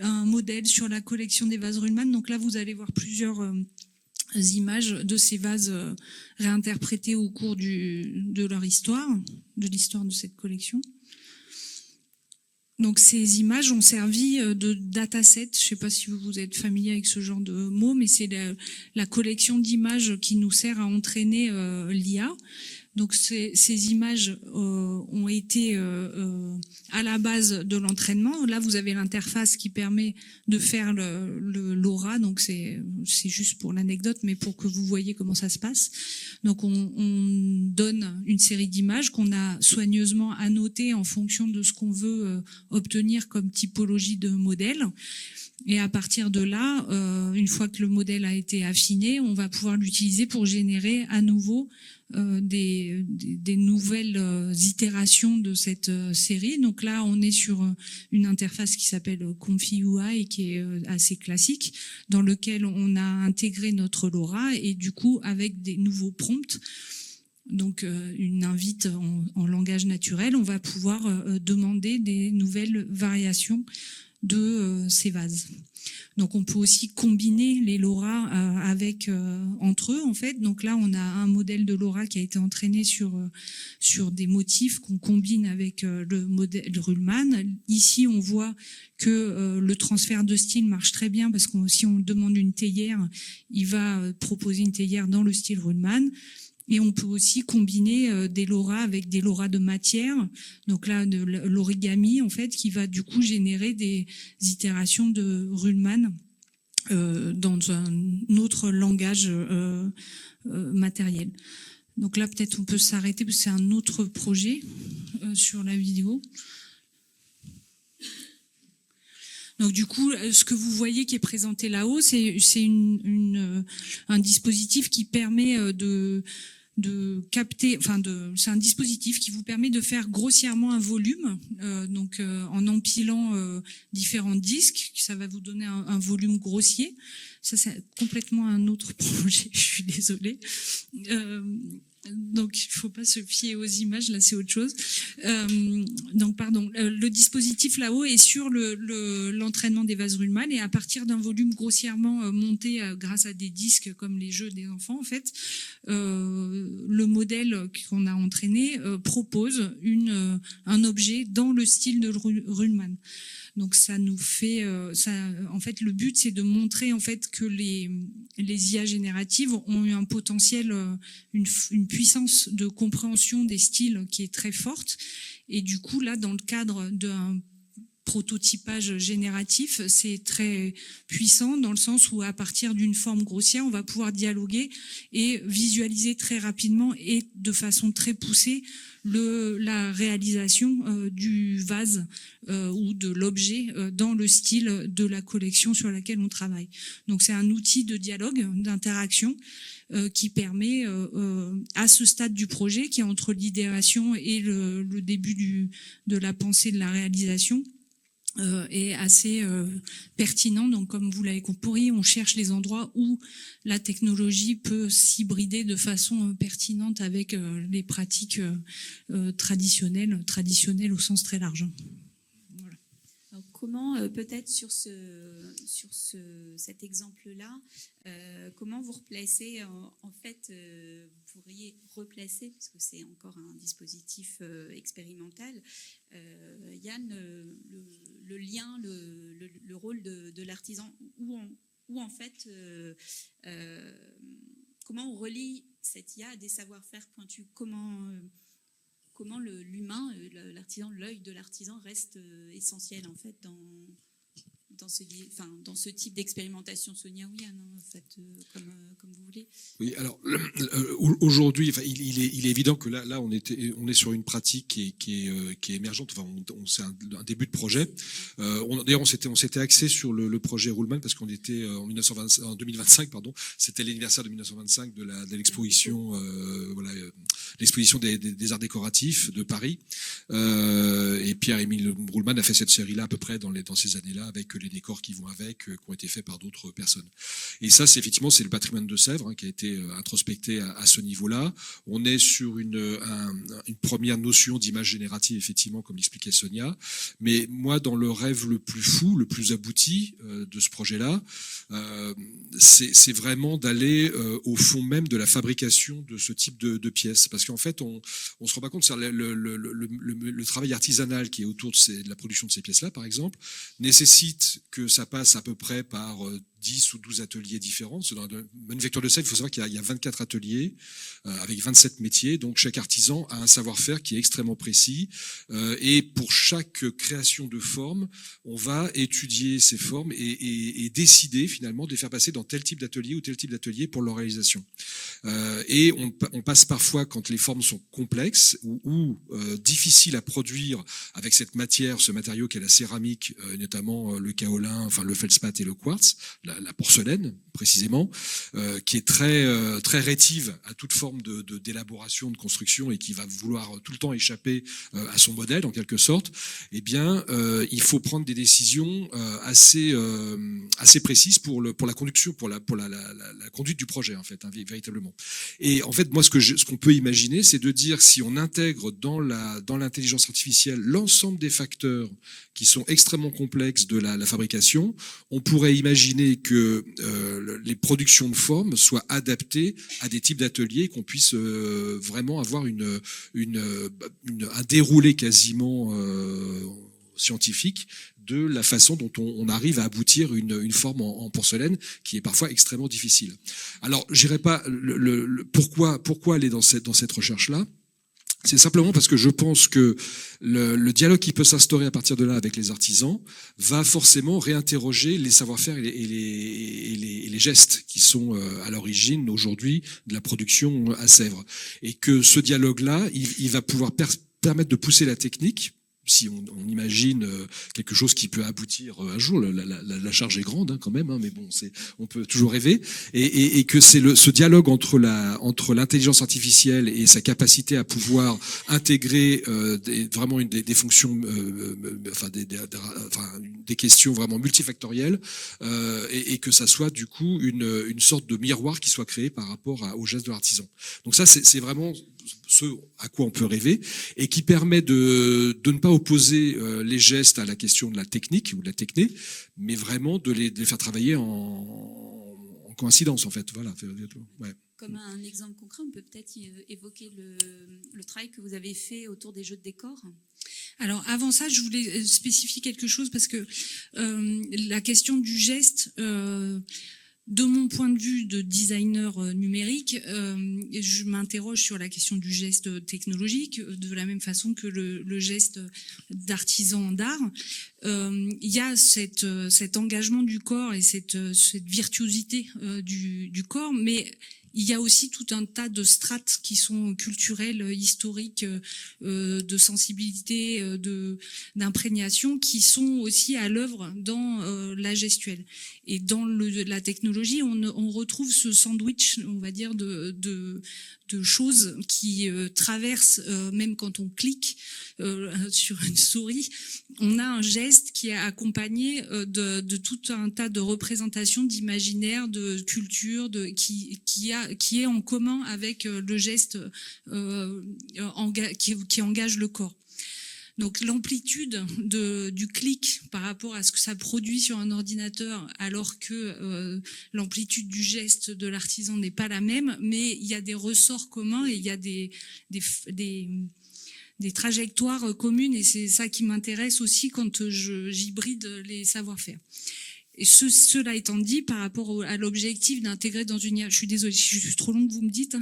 un modèle sur la collection des vases Rundmann. Donc là, vous allez voir plusieurs images de ces vases réinterprétés au cours de leur histoire, de l'histoire de cette collection. Donc ces images ont servi de dataset. Je ne sais pas si vous êtes familier avec ce genre de mot, mais c'est la collection d'images qui nous sert à entraîner l'IA. Donc ces images ont été à la base de l'entraînement. Là, vous avez l'interface qui permet de faire le LoRa. Donc c'est juste pour l'anecdote, mais pour que vous voyez comment ça se passe. Donc on donne une série d'images qu'on a soigneusement annotées en fonction de ce qu'on veut obtenir comme typologie de modèle. Et à partir de là, une fois que le modèle a été affiné, on va pouvoir l'utiliser pour générer à nouveau des nouvelles itérations de cette série. Donc là, on est sur une interface qui s'appelle ConfiUI et qui est assez classique, dans lequel on a intégré notre LoRa et du coup avec des nouveaux prompts. Donc une invite en langage naturel, on va pouvoir demander des nouvelles variations de ces vases. Donc on peut aussi combiner les LoRa avec entre eux en fait. Donc là on a un modèle de LoRa qui a été entraîné sur des motifs qu'on combine avec le modèle de Rundmann. Ici on voit que le transfert de style marche très bien parce que si on demande une théière, il va proposer une théière dans le style Rundmann. Et on peut aussi combiner des LoRa avec des LoRa de matière. Donc là, de l'origami, en fait, qui va du coup générer des itérations de Rundmann dans un autre langage matériel. Donc là, peut-être on peut s'arrêter parce que c'est un autre projet sur la vidéo. Donc du coup, ce que vous voyez qui est présenté là-haut, c'est un dispositif qui permet de capter, c'est un dispositif qui vous permet de faire grossièrement un volume, en empilant différents disques, ça va vous donner un volume grossier. Ça, c'est complètement un autre projet, je suis désolée. Donc, il ne faut pas se fier aux images, là, c'est autre chose. Le dispositif là-haut est sur l'entraînement des vases Ruhlmann et à partir d'un volume grossièrement monté grâce à des disques comme les jeux des enfants, en fait, le modèle qu'on a entraîné propose un objet dans le style de Ruhlmann. Donc ça nous fait, en fait, le but c'est de montrer en fait que les IA génératives ont eu un potentiel, une puissance de compréhension des styles qui est très forte. Et du coup là, dans le cadre d'un prototypage génératif, c'est très puissant dans le sens où à partir d'une forme grossière, on va pouvoir dialoguer et visualiser très rapidement et de façon très poussée la réalisation du vase ou de l'objet dans le style de la collection sur laquelle on travaille. Donc c'est un outil de dialogue, d'interaction qui permet à ce stade du projet, qui est entre l'idéation et le début de la pensée de la réalisation, est assez pertinent. Donc, comme vous l'avez compris, on cherche les endroits où la technologie peut s'hybrider de façon pertinente avec les pratiques traditionnelles au sens très large. Voilà. Alors, comment, peut-être sur cet exemple-là, comment vous replacez, en fait, vous pourriez replacer, parce que c'est encore un dispositif expérimental, Yann, le lien, le rôle de l'artisan, où en fait, comment on relie cette IA à des savoir-faire pointus, comment l'humain, l'artisan, l'œil de l'artisan reste essentiel en fait dans ce type d'expérimentation, Sonia ou Yann, en fait, comme vous voulez. Oui, alors aujourd'hui, il est évident que là on est sur une pratique qui est émergente. Enfin, c'est un début de projet. D'ailleurs, on s'était axé sur le projet Ruhlmann parce qu'on était en 2025, pardon. C'était l'anniversaire de 1925 de l'exposition, l'exposition des arts décoratifs de Paris. Et Pierre-Émile Ruhlmann a fait cette série-là à peu près dans ces années-là avec les décors qui vont avec, qui ont été faits par d'autres personnes. Et ça, c'est le patrimoine de Sèvres qui a été introspecté à ce niveau-là. On est sur une première notion d'image générative, effectivement, comme l'expliquait Sonia. Mais moi, dans le rêve le plus fou, le plus abouti de ce projet-là, c'est vraiment d'aller au fond même de la fabrication de ce type de pièces. Parce qu'en fait, on se rend pas compte, le travail artisanal qui est autour de la production de ces pièces-là, par exemple, nécessite que ça passe à peu près par 10 ou 12 ateliers différents. Dans la manufacture de Sèvres, il faut savoir qu'il y a 24 ateliers avec 27 métiers. Donc chaque artisan a un savoir-faire qui est extrêmement précis. Et pour chaque création de forme, on va étudier ces formes et décider finalement de les faire passer dans tel type d'atelier ou tel type d'atelier pour leur réalisation. Et on passe parfois, quand les formes sont complexes ou difficiles à produire avec cette matière, ce matériau qu'est la céramique, notamment le kaolin, enfin le feldspath et le quartz, la porcelaine précisément, qui est très rétive à toute forme d'élaboration, de construction et qui va vouloir tout le temps échapper à son modèle en quelque sorte. Eh bien, il faut prendre des décisions assez précises pour la conduction, pour la conduite du projet en fait, véritablement. Et en fait, moi, ce qu'on peut imaginer, c'est de dire si on intègre dans l'intelligence artificielle l'ensemble des facteurs qui sont extrêmement complexes de la fabrication, on pourrait imaginer que les productions de formes soient adaptées à des types d'ateliers, qu'on puisse vraiment avoir un déroulé quasiment scientifique de la façon dont on arrive à aboutir une forme en porcelaine qui est parfois extrêmement difficile. Alors, j'irai pas pourquoi aller dans cette recherche-là. C'est simplement parce que je pense que le dialogue qui peut s'instaurer à partir de là avec les artisans va forcément réinterroger les savoir-faire et les gestes qui sont à l'origine aujourd'hui de la production à Sèvres. Et que ce dialogue-là, il va pouvoir permettre de pousser la technique si on imagine quelque chose qui peut aboutir un jour, la charge est grande quand même, mais bon, on peut toujours rêver, et que c'est ce dialogue entre l'intelligence artificielle et sa capacité à pouvoir intégrer vraiment des fonctions, des questions vraiment multifactorielles, et que ça soit du coup une sorte de miroir qui soit créé par rapport au geste de l'artisan. Donc ça, c'est vraiment ce à quoi on peut rêver, et qui permet de ne pas opposer les gestes à la question de la technique ou de la techné, mais vraiment de les faire travailler en coïncidence, en fait. Voilà. Ouais. Comme un exemple concret, on peut peut-être évoquer le travail que vous avez fait autour des jeux de décor. Alors avant ça, je voulais spécifier quelque chose parce que la question du geste, de mon point de vue de designer numérique, je m'interroge sur la question du geste technologique de la même façon que le geste d'artisan d'art. Il y a cet engagement du corps et cette virtuosité du corps, mais il y a aussi tout un tas de strates qui sont culturelles, historiques, de sensibilité, d'imprégnation, qui sont aussi à l'œuvre dans la gestuelle. Et dans la technologie, on retrouve ce sandwich, on va dire, de choses qui traversent, même quand on clique sur une souris, on a un geste qui est accompagné de tout un tas de représentations, d'imaginaire, de culture, qui est en commun avec le geste qui engage le corps. Donc l'amplitude du clic par rapport à ce que ça produit sur un ordinateur, alors que l'amplitude du geste de l'artisan n'est pas la même, mais il y a des ressorts communs et il y a des trajectoires communes, et c'est ça qui m'intéresse aussi quand j'hybride les savoir-faire. Et cela étant dit, par rapport à l'objectif d'intégrer dans une IA, je suis désolée, je suis trop longue, vous me dites,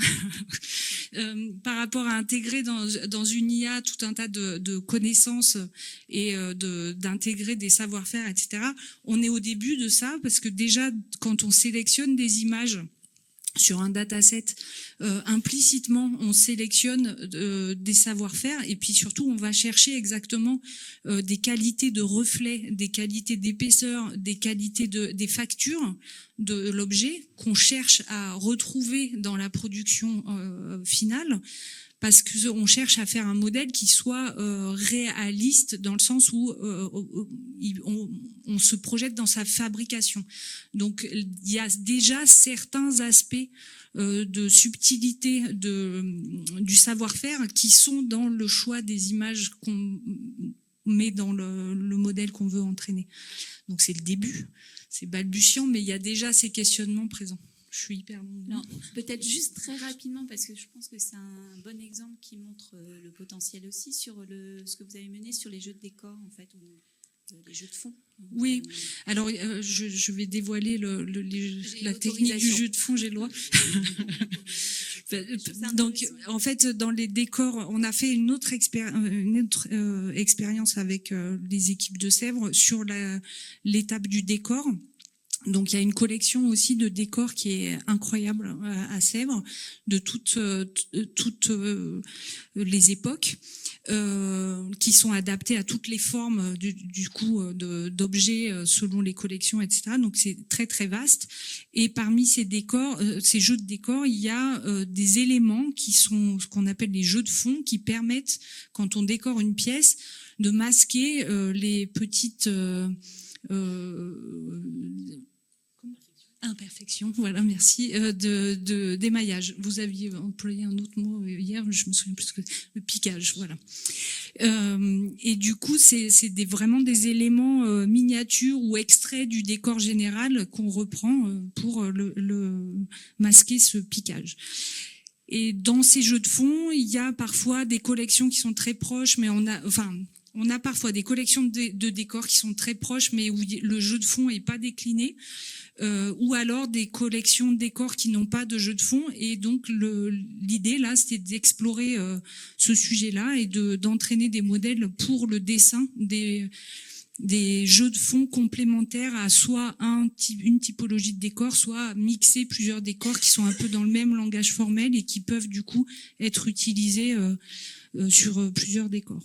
par rapport à intégrer dans une IA tout un tas de connaissances et d'intégrer des savoir-faire, etc. On est au début de ça, parce que déjà, quand on sélectionne des images sur un dataset, implicitement, on sélectionne des savoir-faire, et puis surtout, on va chercher exactement des qualités de reflet, des qualités d'épaisseur, des qualités des factures de l'objet qu'on cherche à retrouver dans la production finale, parce qu'on cherche à faire un modèle qui soit réaliste, dans le sens où on se projette dans sa fabrication. Donc il y a déjà certains aspects de subtilité du savoir-faire qui sont dans le choix des images qu'on met dans le modèle qu'on veut entraîner. Donc c'est le début, c'est balbutiant, mais il y a déjà ces questionnements présents. Je suis hyper longue. Peut-être juste très rapidement, parce que je pense que c'est un bon exemple qui montre le potentiel aussi sur ce que vous avez mené sur les jeux de décor, en fait, ou les jeux de fond. Oui, alors je vais dévoiler la technique du jeu de fond, j'ai le droit. Donc, en fait, dans les décors, on a fait une autre expérience avec les équipes de Sèvres sur l'étape du décor. Donc il y a une collection aussi de décors qui est incroyable à Sèvres, de toutes les époques, qui sont adaptés à toutes les formes du coup d'objets selon les collections, etc. Donc c'est très très vaste. Et parmi ces décors, ces jeux de décors, il y a des éléments qui sont ce qu'on appelle les jeux de fond, qui permettent, quand on décore une pièce, de masquer les petites imperfection, voilà, merci, d'émaillage. Vous aviez employé un autre mot hier, je me souviens plus que le piquage, voilà. Et du coup, c'est vraiment des éléments miniatures ou extraits du décor général qu'on reprend pour le masquer ce piquage. Et dans ces jeux de fond, il y a parfois des collections qui sont très proches, mais on a parfois des collections de décors qui sont très proches, mais où le jeu de fond est pas décliné, ou alors des collections de décors qui n'ont pas de jeu de fond. Et donc l'idée là, c'était d'explorer ce sujet-là et d'entraîner des modèles pour le dessin des jeux de fond complémentaires à soit une typologie de décor, soit mixer plusieurs décors qui sont un peu dans le même langage formel et qui peuvent du coup être utilisés sur plusieurs décors.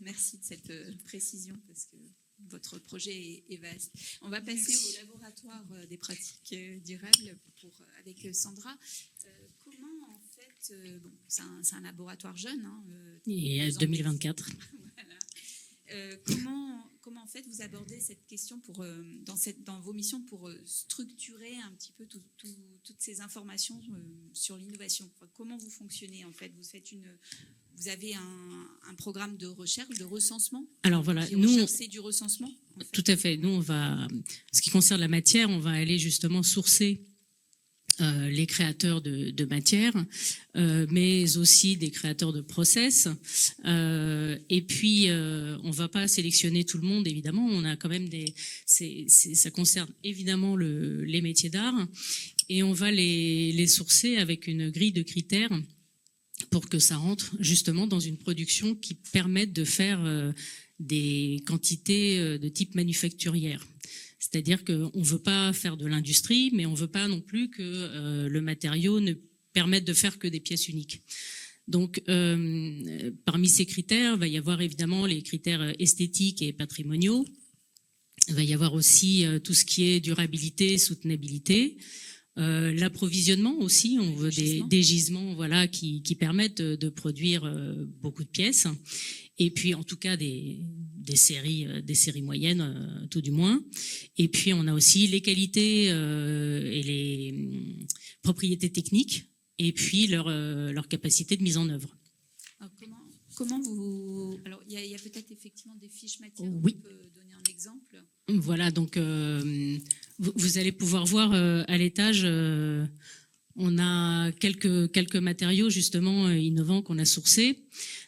Merci de cette précision parce que votre projet est vaste. On va passer au laboratoire des pratiques durables avec Sandra. Comment en fait, c'est un laboratoire jeune. Et 2024. Voilà. Comment en fait vous abordez cette question dans vos missions pour structurer un petit peu toutes ces informations sur l'innovation? Comment vous fonctionnez en fait? Vous avez un programme de recherche, de recensement? Alors voilà, c'est du recensement en fait. Tout à fait. Nous, ce qui concerne la matière, on va aller justement sourcer les créateurs de matière, mais aussi des créateurs de process. Et puis, on va pas sélectionner tout le monde, évidemment. On a quand même ça concerne évidemment les métiers d'art, et on va les sourcer avec une grille de critères pour que ça rentre justement dans une production qui permette de faire des quantités de type manufacturière. C'est-à-dire qu'on ne veut pas faire de l'industrie, mais on ne veut pas non plus que le matériau ne permette de faire que des pièces uniques. Donc, parmi ces critères, il va y avoir évidemment les critères esthétiques et patrimoniaux. Il va y avoir aussi tout ce qui est durabilité, soutenabilité. L'approvisionnement aussi, on veut des gisements voilà, qui permettent de produire beaucoup de pièces. Et puis en tout cas des séries moyennes, tout du moins. Et puis on a aussi les qualités et les propriétés techniques, et puis leur capacité de mise en œuvre. Alors, comment vous... Alors il y a peut-être effectivement des fiches matières. Oui. Vous pouvez donner un exemple? Voilà, donc vous allez pouvoir voir à l'étage, on a quelques matériaux justement innovants qu'on a sourcés.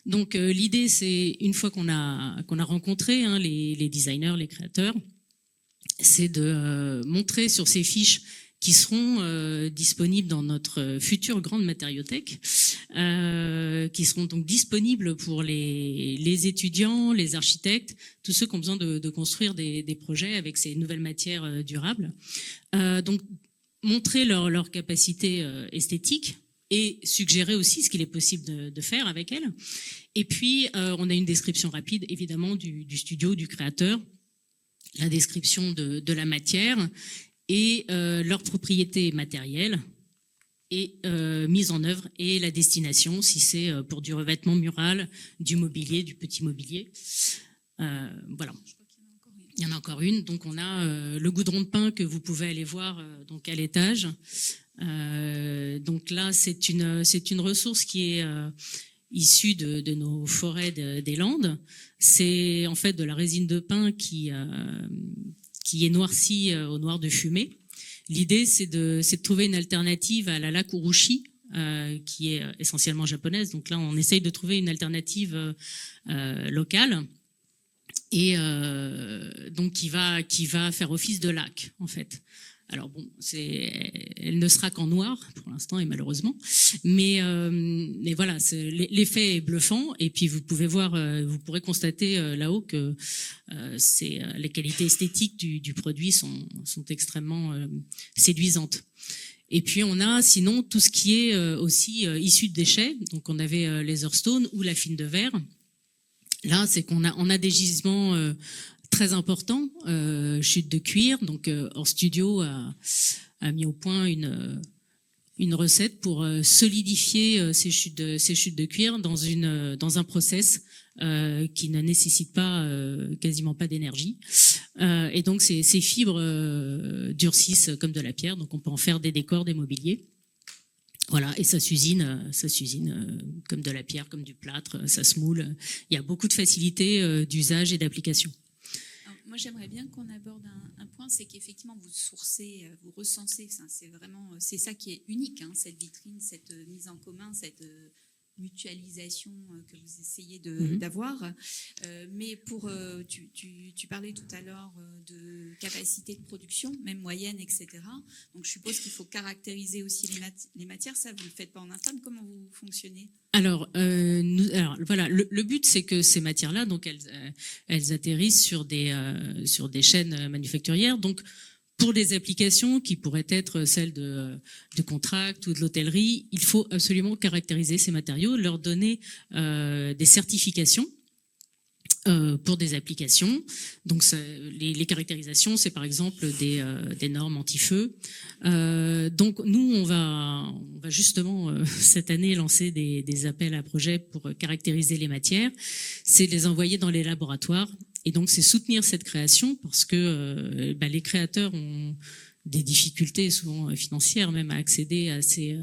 Donc l'idée, c'est une fois qu'on a rencontré les designers, les créateurs, c'est de montrer sur ces fiches qui seront disponibles dans notre future grande matériothèque, qui seront donc disponibles pour les étudiants, les architectes, tous ceux qui ont besoin de construire des projets avec ces nouvelles matières durables. Donc, montrer leur capacité esthétique et suggérer aussi ce qu'il est possible de faire avec elles. Et puis, on a une description rapide, évidemment, du studio, du créateur, la description de la matière, et leurs propriétés matérielles et mise en œuvre, et la destination, si c'est pour du revêtement mural, du mobilier, du petit mobilier. Voilà. Il y en a encore une. Donc on a le goudron de pin que vous pouvez aller voir donc à l'étage. Donc là, c'est une ressource qui est issue de nos forêts des Landes. C'est en fait de la résine de pin qui est noircie au noir de fumée. L'idée, c'est de trouver une alternative à la laque urushi, qui est essentiellement japonaise. Donc là, on essaye de trouver une alternative locale, et donc qui va faire office de laque, en fait. Alors bon, elle ne sera qu'en noir pour l'instant, et malheureusement, mais voilà, l'effet est bluffant. Et puis vous pourrez constater là-haut que les qualités esthétiques du produit sont extrêmement séduisantes. Et puis on a sinon tout ce qui est aussi issu de déchets. Donc on avait les Hearthstone ou la fine de verre. Là, c'est qu'on a des gisements très important, chute de cuir. Donc, Hors Studio a mis au point une recette pour solidifier ces chutes de cuir dans un process qui ne nécessite quasiment pas d'énergie. Et donc, ces fibres durcissent comme de la pierre. Donc, on peut en faire des décors, des mobiliers. Voilà, et ça s'usine comme de la pierre, comme du plâtre, ça se moule. Il y a beaucoup de facilité d'usage et d'application. Moi, j'aimerais bien qu'on aborde un point, c'est qu'effectivement, vous sourcez, vous recensez. C'est ça qui est unique, cette vitrine, cette mise en commun, cette mutualisation que vous essayez d'avoir. Mais tu parlais tout à l'heure de capacité de production, même moyenne, etc. Donc, je suppose qu'il faut caractériser aussi les matières. Ça, vous ne le faites pas en interne. Comment vous fonctionnez ? Alors voilà, le but, c'est que ces matières-là, donc elles atterrissent sur des chaînes manufacturières. Donc pour des applications qui pourraient être celles de contract ou de l'hôtellerie, il faut absolument caractériser ces matériaux, leur donner des certifications. pour des applications. Donc les caractérisations, c'est par exemple des normes anti-feu. Donc nous, on va justement cette année lancer des appels à projets pour caractériser les matières. C'est les envoyer dans les laboratoires. Et donc c'est soutenir cette création parce que les créateurs ont des difficultés souvent financières même à accéder à ces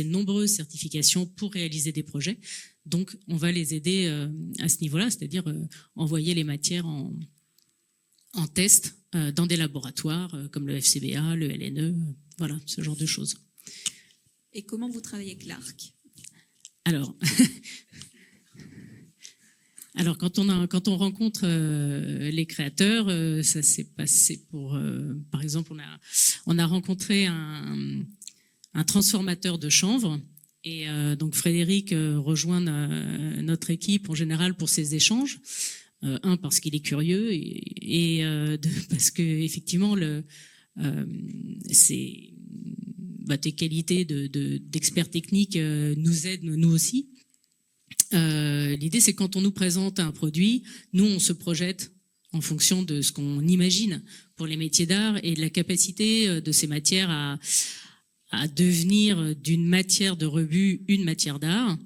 nombreuses certifications pour réaliser des projets. Donc, on va les aider à ce niveau-là, c'est-à-dire envoyer les matières en test dans des laboratoires comme le FCBA, le LNE, voilà, ce genre de choses. Et comment vous travaillez avec l'ARC? Alors, quand on rencontre les créateurs, ça s'est passé pour, par exemple, on a rencontré un transformateur de chanvre. Et donc Frédéric rejoint notre équipe en général pour ces échanges. Parce qu'il est curieux et parce que effectivement tes qualités d'expert technique nous aident nous aussi. L'idée c'est quand on nous présente un produit, nous on se projette en fonction de ce qu'on imagine pour les métiers d'art et de la capacité de ces matières à devenir d'une matière de rebut une matière d'art.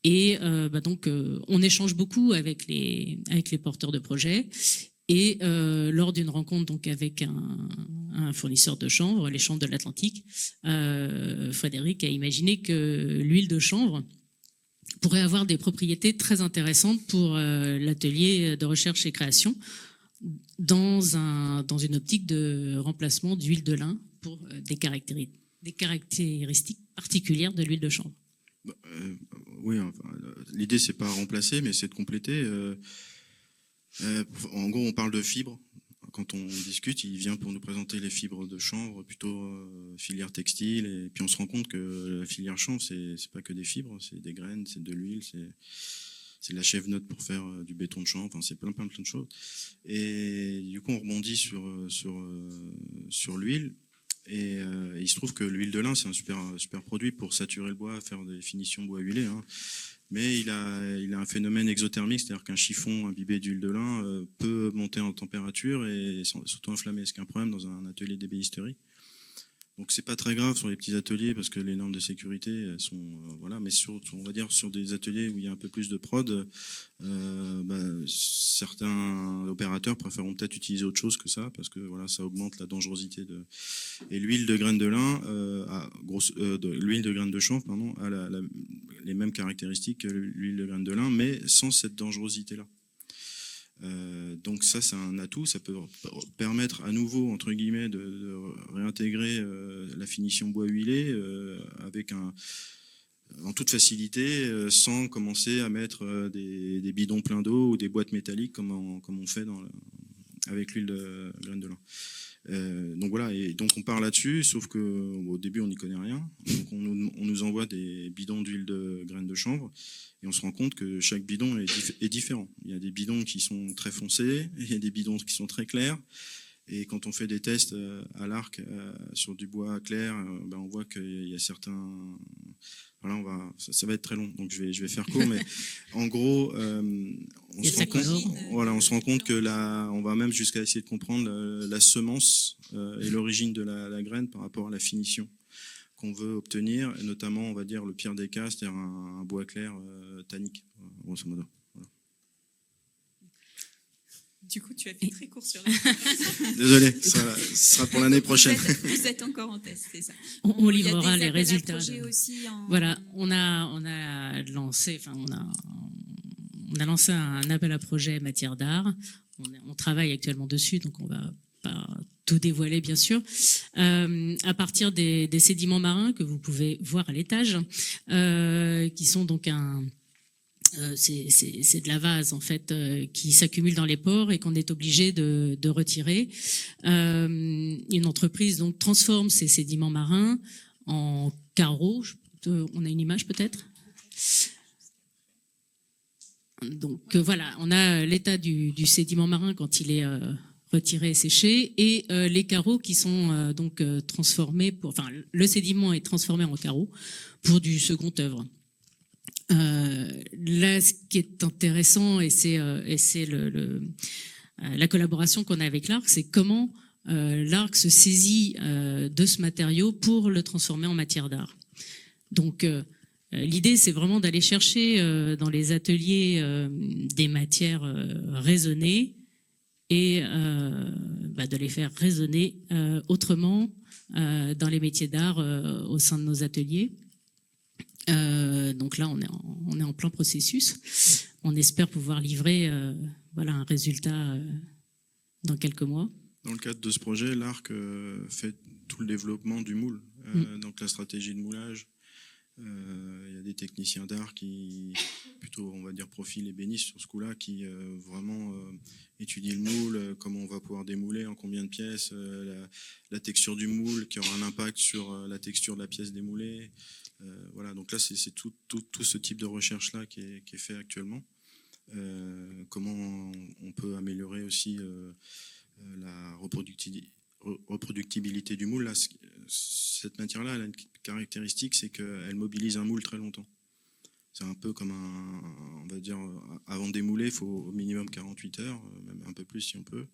Et donc on échange beaucoup avec les porteurs de projets. Et lors d'une rencontre donc avec un fournisseur de chanvre, les chanvres de l'Atlantique, Frédéric a imaginé que l'huile de chanvre pourrait avoir des propriétés très intéressantes pour l'atelier de recherche et création dans une optique de remplacement d'huile de lin pour des caractéristiques particulières de l'huile de chanvre. Oui, enfin, l'idée c'est pas remplacer, mais c'est de compléter. En gros, on parle de fibres. Quand on discute, il vient pour nous présenter les fibres de chanvre, plutôt filière textile. Et puis on se rend compte que la filière chanvre, c'est pas que des fibres, c'est des graines, c'est de l'huile, c'est de la chèvre-note pour faire du béton de chanvre. Enfin, c'est plein de choses. Et du coup, on rebondit sur l'huile. Et il se trouve que l'huile de lin, c'est un super produit pour saturer le bois, faire des finitions bois huilé. Hein. Mais il a un phénomène exothermique, c'est-à-dire qu'un chiffon imbibé d'huile de lin peut monter en température et s'auto-inflammer. C'est qu'un problème dans un atelier d'ébénisterie. Donc c'est pas très grave sur les petits ateliers parce que les normes de sécurité elles sont voilà, mais on va dire sur des ateliers où il y a un peu plus de prod, certains opérateurs préféreront peut-être utiliser autre chose que ça parce que voilà, ça augmente la dangerosité et l'huile de graines de lin l'huile de graines de chanvre pardon a les mêmes caractéristiques que l'huile de graines de lin mais sans cette dangerosité là. Donc ça c'est un atout, ça peut permettre à nouveau entre guillemets de réintégrer la finition bois huilé avec en toute facilité sans commencer à mettre des bidons pleins d'eau ou des boîtes métalliques comme on fait avec l'huile de graines de lin. Donc voilà, et donc on part là-dessus, sauf que au début on n'y connaît rien. Donc on nous envoie des bidons d'huile de graines de chanvre et on se rend compte que chaque bidon est différent. Il y a des bidons qui sont très foncés, il y a des bidons qui sont très clairs. Et quand on fait des tests à l'arc sur du bois clair, on voit qu'il y a certains. Voilà, ça va être très long, donc je vais faire court, mais en gros, on se rend compte que on va même jusqu'à essayer de comprendre la semence et l'origine de la graine par rapport à la finition qu'on veut obtenir, et notamment, on va dire, le pire des cas, c'est-à-dire un bois clair tannique, grosso modo. Voilà. Du coup, tu as fait très court sur la. Désolé, ça sera pour l'année prochaine. Vous êtes encore en test, c'est ça. On livrera les résultats. Voilà, on a lancé, on a lancé un appel à projet matière d'art. On travaille actuellement dessus, donc on va pas tout dévoiler bien sûr. À partir des sédiments marins que vous pouvez voir à l'étage, qui sont donc c'est de la vase en fait qui s'accumule dans les pores et qu'on est obligé de retirer. Une entreprise donc transforme ces sédiments marins en carreaux. On a une image peut-être. Donc voilà, on a l'état du sédiment marin quand il est retiré et séché et les carreaux qui sont donc transformés le sédiment est transformé en carreaux pour du second œuvre. Là, ce qui est intéressant, et c'est la collaboration qu'on a avec l'ARC, c'est comment l'ARC se saisit de ce matériau pour le transformer en matière d'art. Donc, l'idée, c'est vraiment d'aller chercher dans les ateliers des matières raisonnées et de les faire résonner autrement dans les métiers d'art au sein de nos ateliers. Donc là, on est en plein processus. On espère pouvoir livrer un résultat dans quelques mois. Dans le cadre de ce projet, l'ARC fait tout le développement du moule, donc la stratégie de moulage. Il y a des techniciens d'art qui, plutôt on va dire profil ébéniste sur ce coup-là, qui vraiment étudient le moule, comment on va pouvoir démouler, en combien de pièces, la texture du moule qui aura un impact sur la texture de la pièce démoulée. Voilà, donc là c'est tout ce type de recherche-là qui est fait actuellement. Comment on peut améliorer aussi la reproductibilité du moule. Là, cette matière-là, elle a une caractéristique, c'est qu'elle mobilise un moule très longtemps. C'est un peu comme on va dire, avant de démouler, il faut au minimum 48 heures, même un peu plus si on peut.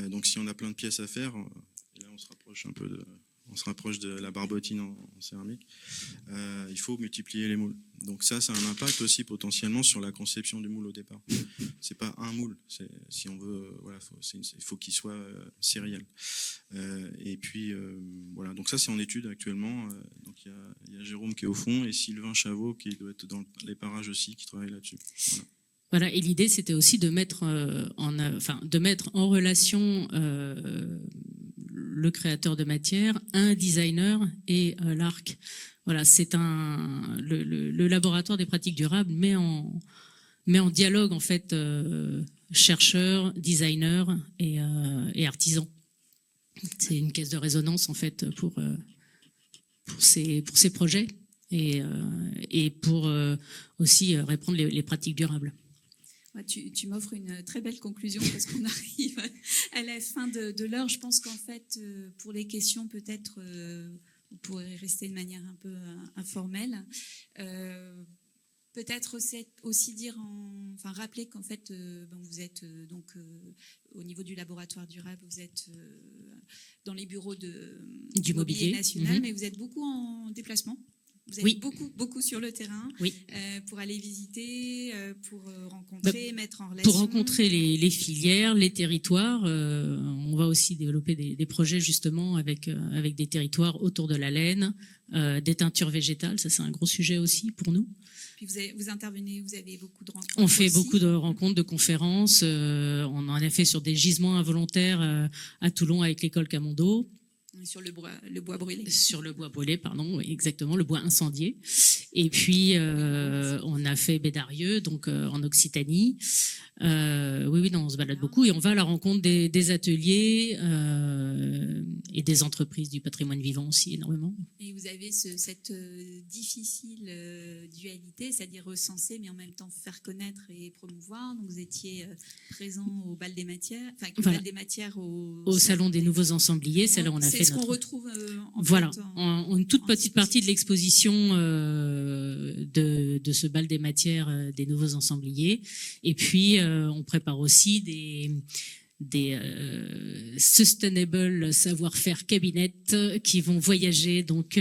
Donc si on a plein de pièces à faire, et là on se rapproche de la barbotine en céramique, il faut multiplier les moules. Donc ça a un impact aussi potentiellement sur la conception du moule au départ. C'est pas un moule, si on veut, voilà, il faut qu'il soit sériel. Et puis voilà, donc ça c'est en étude actuellement. Donc il y a Jérôme qui est au fond et Sylvain Chavot qui doit être dans les parages aussi, qui travaille là-dessus. Voilà, et l'idée c'était aussi de mettre en relation le créateur de matière, un designer et l'ARC. Voilà, c'est le laboratoire des pratiques durables met en dialogue en fait chercheurs, designers et artisans. C'est une caisse de résonance en fait pour ces projets et pour aussi répondre les pratiques durables. Tu m'offres une très belle conclusion parce qu'on arrive à la fin de l'heure. Je pense qu'en fait, pour les questions, peut-être, vous pourrez rester de manière un peu informelle. Peut-être aussi rappeler qu'en fait, vous êtes donc au niveau du laboratoire durable, vous êtes dans les bureaux du Mobilier National, mais vous êtes beaucoup en déplacement. Vous êtes beaucoup sur le terrain pour aller visiter, pour rencontrer, mettre en relation. Pour rencontrer les filières, les territoires. On va aussi développer des projets justement avec des territoires autour de la laine, des teintures végétales. Ça, c'est un gros sujet aussi pour nous. Puis vous intervenez, vous avez beaucoup de rencontres. On fait beaucoup de rencontres, de conférences. On en a fait sur des gisements involontaires à Toulon avec l'école Camondo. Sur le bois brûlé. Sur le bois brûlé, pardon, oui, exactement, le bois incendié. Et puis, on a fait Bédarieux, donc en Occitanie. On se balade beaucoup et on va à la rencontre des ateliers et des entreprises du patrimoine vivant aussi énormément. Et vous avez cette difficile dualité, c'est-à-dire recenser, mais en même temps faire connaître et promouvoir. Donc vous étiez présent au bal des matières, bal des matières au salon des nouveaux ensembliers. C'est là où on a fait ce qu'on retrouve une toute petite partie de l'exposition de ce bal des matières des nouveaux ensembliers. Et puis on prépare aussi des sustainable savoir-faire cabinets qui vont voyager donc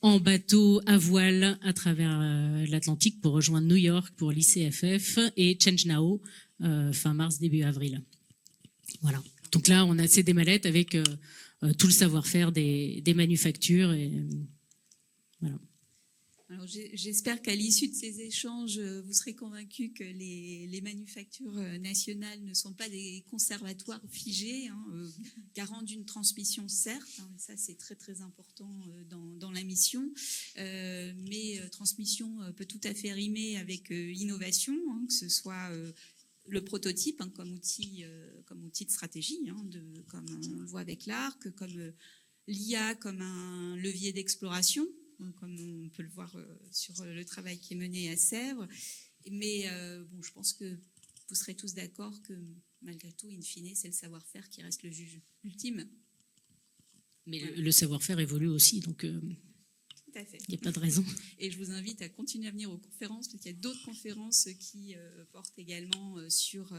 en bateau à voile à travers l'Atlantique pour rejoindre New York pour l'ICFF et Change Now fin mars début avril. Voilà. Donc là on a des mallettes avec tout le savoir-faire des manufactures et voilà. Alors, j'espère qu'à l'issue de ces échanges, vous serez convaincus que les manufactures nationales ne sont pas des conservatoires figés, garants d'une transmission, certes, ça c'est très très important dans la mission, mais transmission peut tout à fait rimer avec innovation, que ce soit le prototype comme outil de stratégie, comme on le voit avec l'ARC, comme l'IA comme un levier d'exploration, comme on peut le voir sur le travail qui est mené à Sèvres. Mais je pense que vous serez tous d'accord que malgré tout, in fine, c'est le savoir-faire qui reste le juge ultime. Mais le savoir-faire évolue aussi, donc... Tout à fait. Il n'y a pas de raison. Et je vous invite à continuer à venir aux conférences, parce qu'il y a d'autres conférences qui portent également sur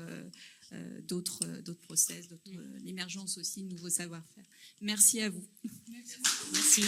d'autres process, l'émergence aussi de nouveaux savoir-faire. Merci à vous. Merci.